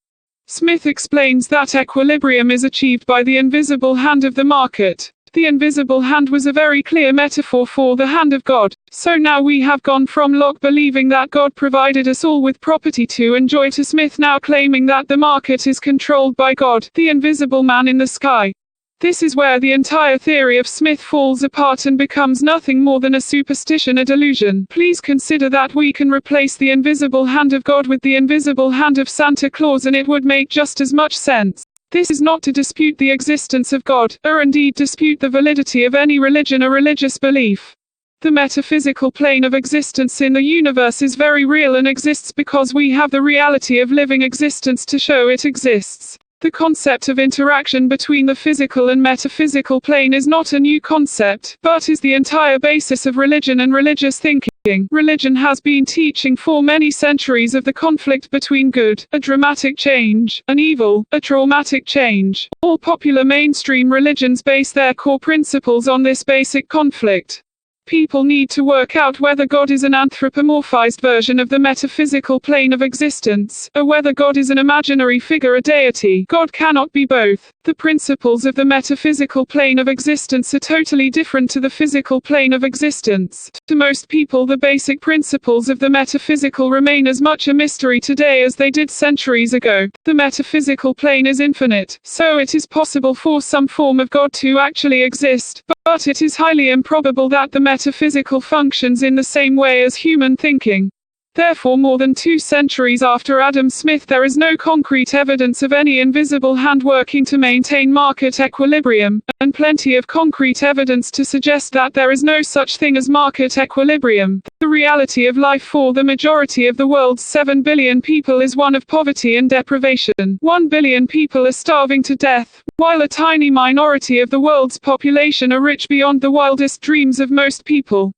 Speaker 1: Smith explains that equilibrium is achieved by the invisible hand of the market. The invisible hand was a very clear metaphor for the hand of God. So now we have gone from Locke believing that God provided us all with property to enjoy to Smith now claiming that the market is controlled by God, the invisible man in the sky. This is where the entire theory of Smith falls apart and becomes nothing more than a superstition, a delusion. Please consider that we can replace the invisible hand of God with the invisible hand of Santa Claus and it would make just as much sense. This is not to dispute the existence of God, or indeed dispute the validity of any religion or religious belief. The metaphysical plane of existence in the universe is very real and exists because we have the reality of living existence to show it exists. The concept of interaction between the physical and metaphysical plane is not a new concept, but is the entire basis of religion and religious thinking. Religion has been teaching for many centuries of the conflict between good, a dramatic change, and evil, a traumatic change. All popular mainstream religions base their core principles on this basic conflict. People need to work out whether God is an anthropomorphized version of the metaphysical plane of existence, or whether God is an imaginary figure, a deity. God cannot be both. The principles of the metaphysical plane of existence are totally different to the physical plane of existence. To most people, the basic principles of the metaphysical remain as much a mystery today as they did centuries ago. The metaphysical plane is infinite, so it is possible for some form of God to actually exist, but it is highly improbable that the metaphysical functions in the same way as human thinking. Therefore, more than 2 centuries after Adam Smith, there is no concrete evidence of any invisible hand working to maintain market equilibrium, and plenty of concrete evidence to suggest that there is no such thing as market equilibrium. The reality of life for the majority of the world's 7 billion people is one of poverty and deprivation. 1 billion people are starving to death, while a tiny minority of the world's population are rich beyond the wildest dreams of most people.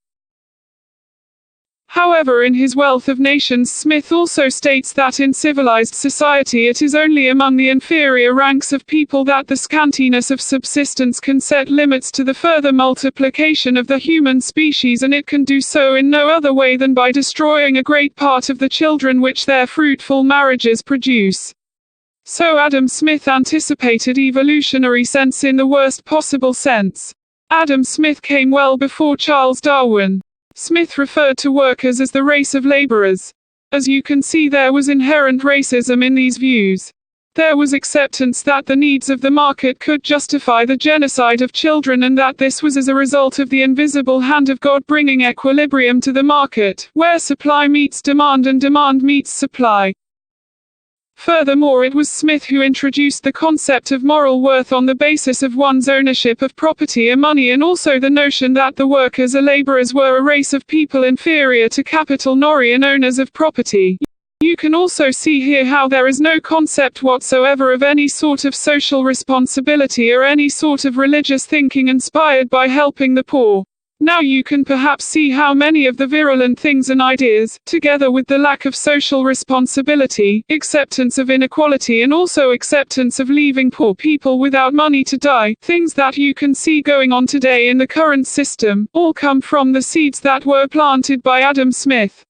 Speaker 1: However, in his Wealth of Nations, Smith also states that in civilized society it is only among the inferior ranks of people that the scantiness of subsistence can set limits to the further multiplication of the human species, and it can do so in no other way than by destroying a great part of the children which their fruitful marriages produce. So Adam Smith anticipated evolutionary sense in the worst possible sense. Adam Smith came well before Charles Darwin. Smith referred to workers as the race of laborers. As you can see, there was inherent racism in these views. There was acceptance that the needs of the market could justify the genocide of children, and that this was as a result of the invisible hand of God bringing equilibrium to the market, where supply meets demand and demand meets supply. Furthermore, it was Smith who introduced the concept of moral worth on the basis of one's ownership of property or money, and also the notion that the workers or laborers were a race of people inferior to capital nor owners of property. You can also see here how there is no concept whatsoever of any sort of social responsibility or any sort of religious thinking inspired by helping the poor. Now you can perhaps see how many of the virulent things and ideas, together with the lack of social responsibility, acceptance of inequality, and also acceptance of leaving poor people without money to die, things that you can see going on today in the current system, all come from the seeds that were planted by Adam Smith.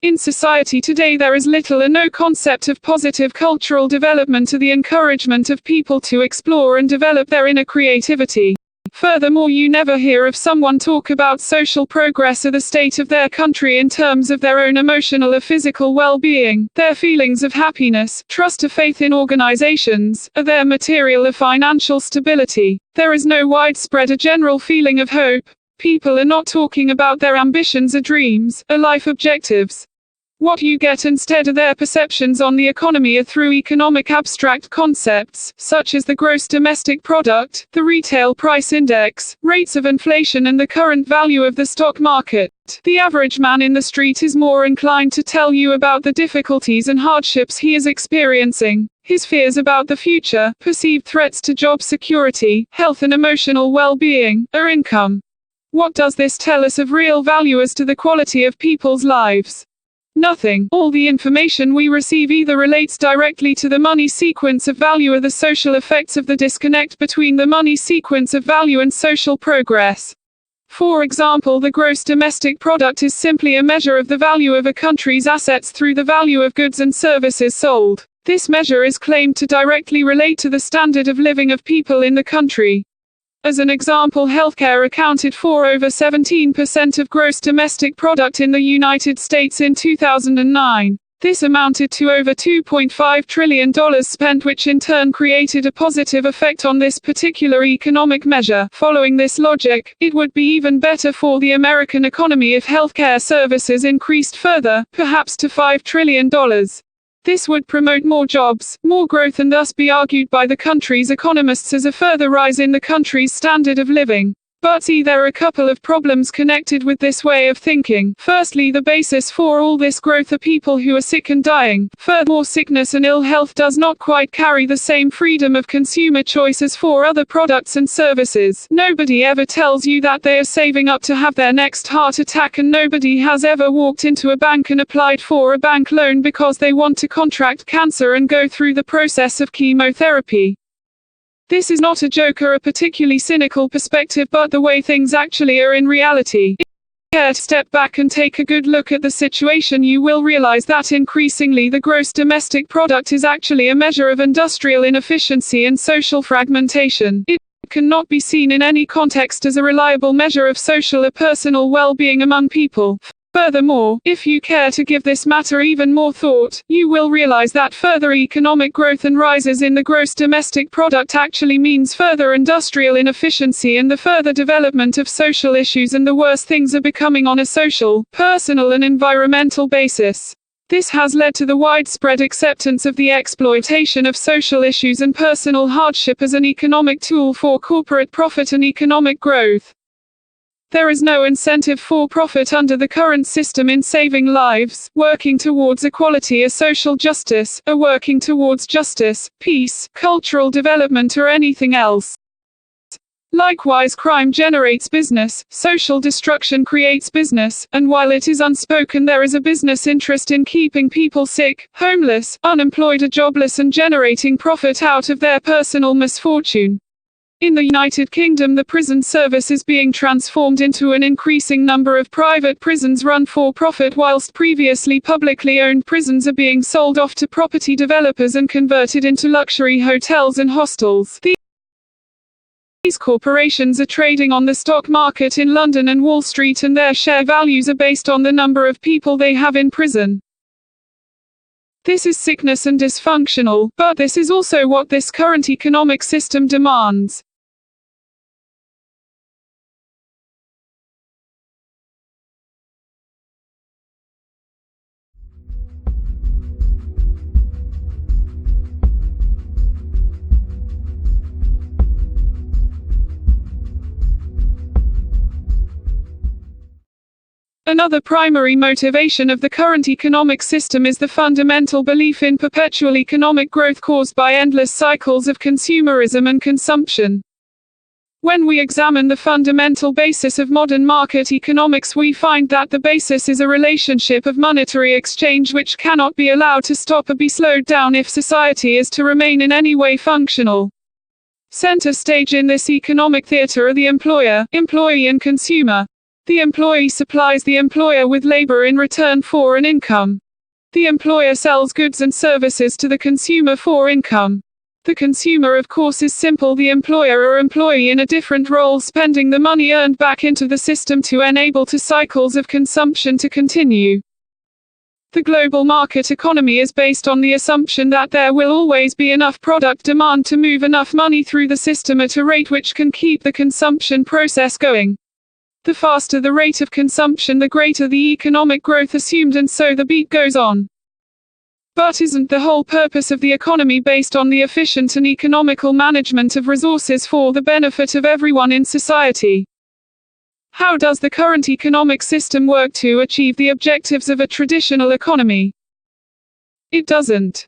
Speaker 1: In society today, there is little or no concept of positive cultural development or the encouragement of people to explore and develop their inner creativity. Furthermore, you never hear of someone talk about social progress or the state of their country in terms of their own emotional or physical well-being, their feelings of happiness, trust or faith in organizations, or their material or financial stability. There is no widespread or general feeling of hope. People are not talking about their ambitions or dreams, or life objectives. What you get instead are their perceptions on the economy or through economic abstract concepts, such as the gross domestic product, the retail price index, rates of inflation, and the current value of the stock market. The average man in the street is more inclined to tell you about the difficulties and hardships he is experiencing. His fears about the future, perceived threats to job security, health and emotional well-being, or income. What does this tell us of real value as to the quality of people's lives? Nothing. All the information we receive either relates directly to the money sequence of value or the social effects of the disconnect between the money sequence of value and social progress. For example, the gross domestic product is simply a measure of the value of a country's assets through the value of goods and services sold. This measure is claimed to directly relate to the standard of living of people in the country. As an example, healthcare accounted for over 17% of gross domestic product in the United States in 2009. This amounted to over $2.5 trillion spent, which in turn created a positive effect on this particular economic measure. Following this logic, it would be even better for the American economy if healthcare services increased further, perhaps to $5 trillion. This would promote more jobs, more growth, and thus be argued by the country's economists as a further rise in the country's standard of living. But there are a couple of problems connected with this way of thinking. Firstly, the basis for all this growth are people who are sick and dying. Furthermore, sickness and ill health does not quite carry the same freedom of consumer choice as for other products and services. Nobody ever tells you that they are saving up to have their next heart attack, and nobody has ever walked into a bank and applied for a bank loan because they want to contract cancer and go through the process of chemotherapy. This is not a joke or a particularly cynical perspective, but the way things actually are in reality. If you care to step back and take a good look at the situation, you will realize that increasingly the gross domestic product is actually a measure of industrial inefficiency and social fragmentation. It cannot be seen in any context as a reliable measure of social or personal well-being among people. Furthermore, if you care to give this matter even more thought, you will realize that further economic growth and rises in the gross domestic product actually means further industrial inefficiency and the further development of social issues, and the worse things are becoming on a social, personal and environmental basis. This has led to the widespread acceptance of the exploitation of social issues and personal hardship as an economic tool for corporate profit and economic growth. There is no incentive for profit under the current system in saving lives, working towards equality or social justice, or working towards justice, peace, cultural development or anything else. Likewise, crime generates business, social destruction creates business, and while it is unspoken, there is a business interest in keeping people sick, homeless, unemployed or jobless and generating profit out of their personal misfortune. In the United Kingdom, the prison service is being transformed into an increasing number of private prisons run for profit, whilst previously publicly owned prisons are being sold off to property developers and converted into luxury hotels and hostels. These corporations are trading on the stock market in London and Wall Street, and their share values are based on the number of people they have in prison. This is sickness and dysfunctional, but this is also what this current economic system demands. Another primary motivation of the current economic system is the fundamental belief in perpetual economic growth caused by endless cycles of consumerism and consumption. When we examine the fundamental basis of modern market economics, we find that the basis is a relationship of monetary exchange which cannot be allowed to stop or be slowed down if society is to remain in any way functional. Center stage in this economic theater are the employer, employee and consumer. The employee supplies the employer with labor in return for an income. The employer sells goods and services to the consumer for income. The consumer, of course, is simple, the employer or employee in a different role, spending the money earned back into the system to enable the cycles of consumption to continue. The global market economy is based on the assumption that there will always be enough product demand to move enough money through the system at a rate which can keep the consumption process going. The faster the rate of consumption, the greater the economic growth assumed, and so the beat goes on. But isn't the whole purpose of the economy based on the efficient and economical management of resources for the benefit of everyone in society? How does the current economic system work to achieve the objectives of a traditional economy? It doesn't.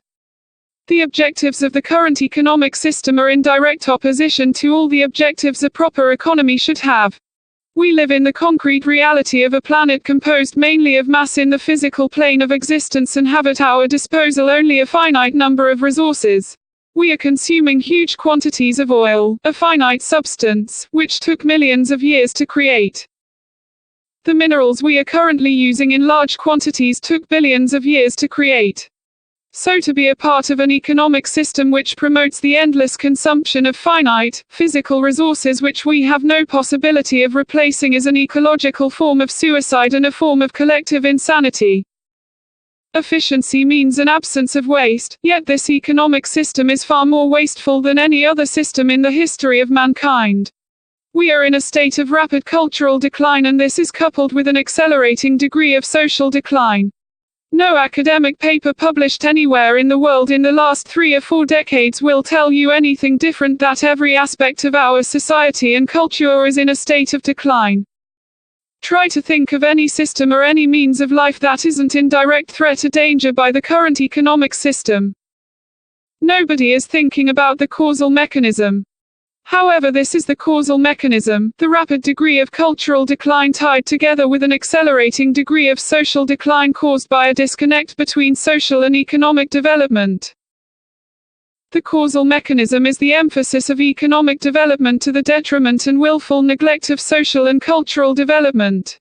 Speaker 1: The objectives of the current economic system are in direct opposition to all the objectives a proper economy should have. We live in the concrete reality of a planet composed mainly of mass in the physical plane of existence and have at our disposal only a finite number of resources. We are consuming huge quantities of oil, a finite substance, which took millions of years to create. The minerals we are currently using in large quantities took billions of years to create. So to be a part of an economic system which promotes the endless consumption of finite, physical resources which we have no possibility of replacing is an ecological form of suicide and a form of collective insanity. Efficiency means an absence of waste, yet this economic system is far more wasteful than any other system in the history of mankind. We are in a state of rapid cultural decline, and this is coupled with an accelerating degree of social decline. No academic paper published anywhere in the world in the last 3 or 4 decades will tell you anything different, that every aspect of our society and culture is in a state of decline. Try to think of any system or any means of life that isn't in direct threat or danger by the current economic system. Nobody is thinking about the causal mechanism. However, this is the causal mechanism, the rapid degree of cultural decline tied together with an accelerating degree of social decline caused by a disconnect between social and economic development. The causal mechanism is the emphasis of economic development to the detriment and willful neglect of social and cultural development.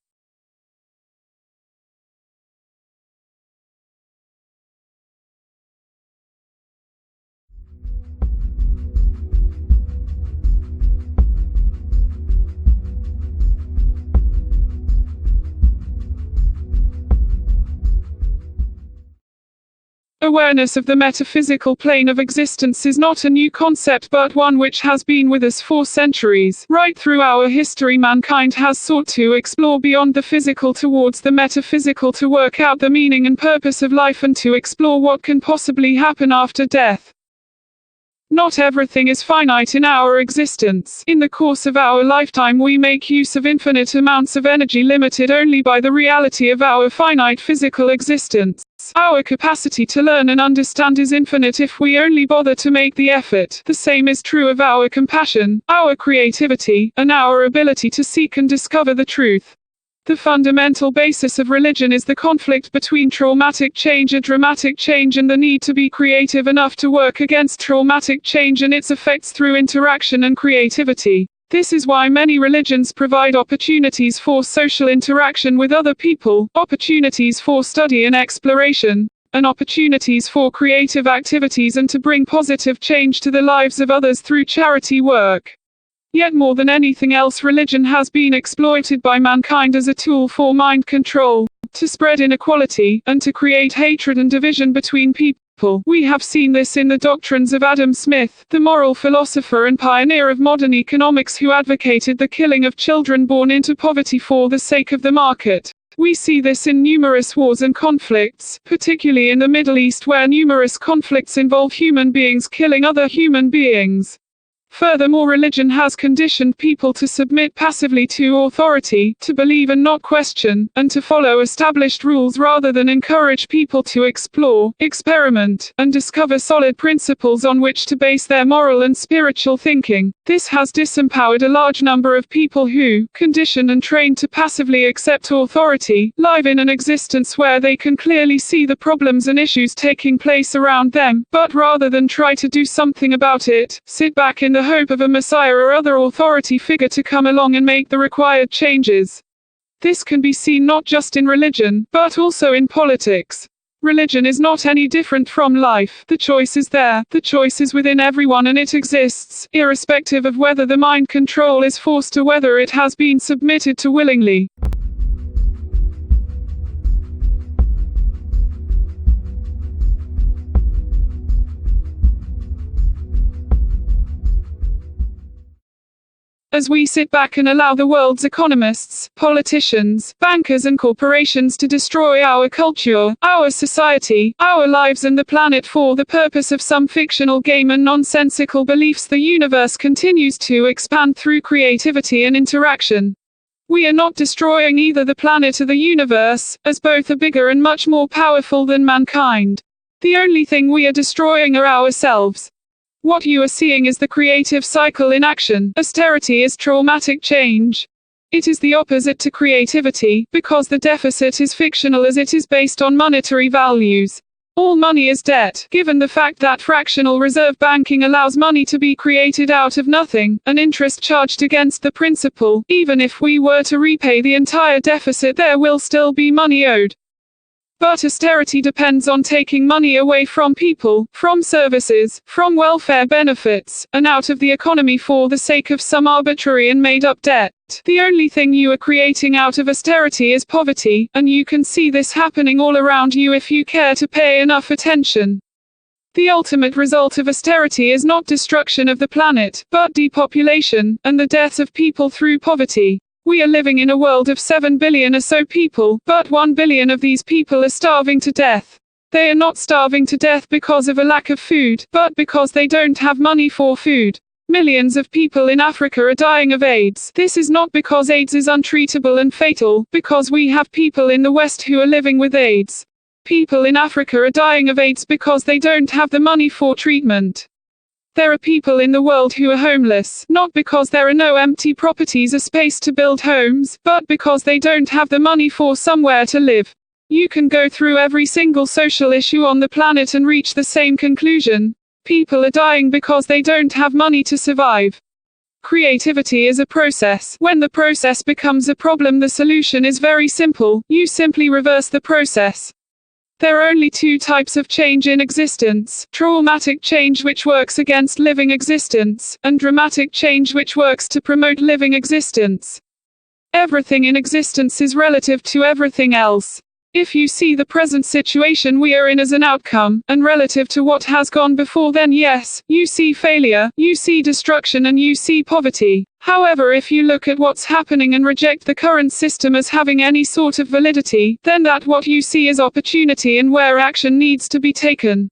Speaker 1: Awareness of the metaphysical plane of existence is not a new concept but one which has been with us for centuries. Right through our history, mankind has sought to explore beyond the physical towards the metaphysical to work out the meaning and purpose of life and to explore what can possibly happen after death. Not everything is finite in our existence. In the course of our lifetime we make use of infinite amounts of energy limited only by the reality of our finite physical existence. Our capacity to learn and understand is infinite if we only bother to make the effort. The same is true of our compassion, our creativity, and our ability to seek and discover the truth. The fundamental basis of religion is the conflict between traumatic change and dramatic change, and the need to be creative enough to work against traumatic change and its effects through interaction and creativity. This is why many religions provide opportunities for social interaction with other people, opportunities for study and exploration, and opportunities for creative activities and to bring positive change to the lives of others through charity work. Yet more than anything else, religion has been exploited by mankind as a tool for mind control, to spread inequality, and to create hatred and division between people. We have seen this in the doctrines of Adam Smith, the moral philosopher and pioneer of modern economics, who advocated the killing of children born into poverty for the sake of the market. We see this in numerous wars and conflicts, particularly in the Middle East, where numerous conflicts involve human beings killing other human beings. Furthermore, religion has conditioned people to submit passively to authority, to believe and not question, and to follow established rules rather than encourage people to explore, experiment, and discover solid principles on which to base their moral and spiritual thinking. This has disempowered a large number of people who, conditioned and trained to passively accept authority, live in an existence where they can clearly see the problems and issues taking place around them, but rather than try to do something about it, sit back in the hope of a messiah or other authority figure to come along and make the required changes. This can be seen not just in religion, but also in politics. Religion is not any different from life. The choice is there, the choice is within everyone, and it exists, irrespective of whether the mind control is forced or whether it has been submitted to willingly. As we sit back and allow the world's economists, politicians, bankers and corporations to destroy our culture, our society, our lives and the planet for the purpose of some fictional game and nonsensical beliefs, the universe continues to expand through creativity and interaction. We are not destroying either the planet or the universe, as both are bigger and much more powerful than mankind. The only thing we are destroying are ourselves. What you are seeing is the creative cycle in action. Austerity is traumatic change. It is the opposite to creativity, because the deficit is fictional as it is based on monetary values. All money is debt, given the fact that fractional reserve banking allows money to be created out of nothing, an interest charged against the principal. Even if we were to repay the entire deficit, there will still be money owed. But austerity depends on taking money away from people, from services, from welfare benefits, and out of the economy for the sake of some arbitrary and made-up debt. The only thing you are creating out of austerity is poverty, and you can see this happening all around you if you care to pay enough attention. The ultimate result of austerity is not destruction of the planet, but depopulation, and the death of people through poverty. We are living in a world of 7 billion or so people, but 1 billion of these people are starving to death. They are not starving to death because of a lack of food, but because they don't have money for food. Millions of people in Africa are dying of AIDS. This is not because AIDS is untreatable and fatal, because we have people in the West who are living with AIDS. People in Africa are dying of AIDS because they don't have the money for treatment. There are people in the world who are homeless, not because there are no empty properties or space to build homes, but because they don't have the money for somewhere to live. You can go through every single social issue on the planet and reach the same conclusion. People are dying because they don't have money to survive. Creativity is a process. When the process becomes a problem, the solution is very simple. You simply reverse the process. There are only two types of change in existence: traumatic change, which works against living existence, and dramatic change, which works to promote living existence. Everything in existence is relative to everything else. If you see the present situation we are in as an outcome, and relative to what has gone before, then yes, you see failure, you see destruction, and you see poverty. However, if you look at what's happening and reject the current system as having any sort of validity, then that what you see is opportunity and where action needs to be taken.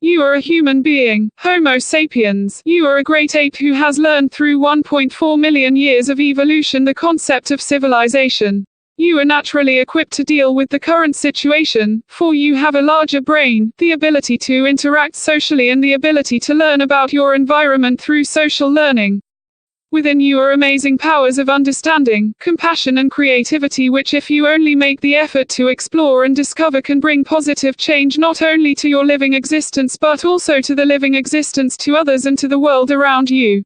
Speaker 1: You are a human being, Homo sapiens. You are a great ape who has learned through 1.4 million years of evolution the concept of civilization. You are naturally equipped to deal with the current situation, for you have a larger brain, the ability to interact socially, and the ability to learn about your environment through social learning. Within you are amazing powers of understanding, compassion, and creativity, which, if you only make the effort to explore and discover, can bring positive change not only to your living existence but also to the living existence to others and to the world around you.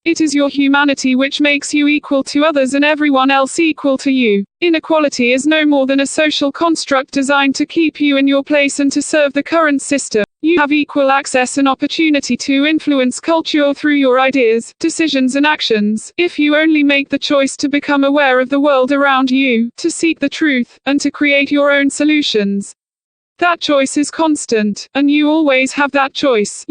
Speaker 1: It is your humanity which makes you equal to others and everyone else equal to you. Inequality is no more than a social construct designed to keep you in your place and to serve the current system. You have equal access and opportunity to influence culture through your ideas, decisions, and actions, if you only make the choice to become aware of the world around you, to seek the truth, and to create your own solutions. That choice is constant, and you always have that choice.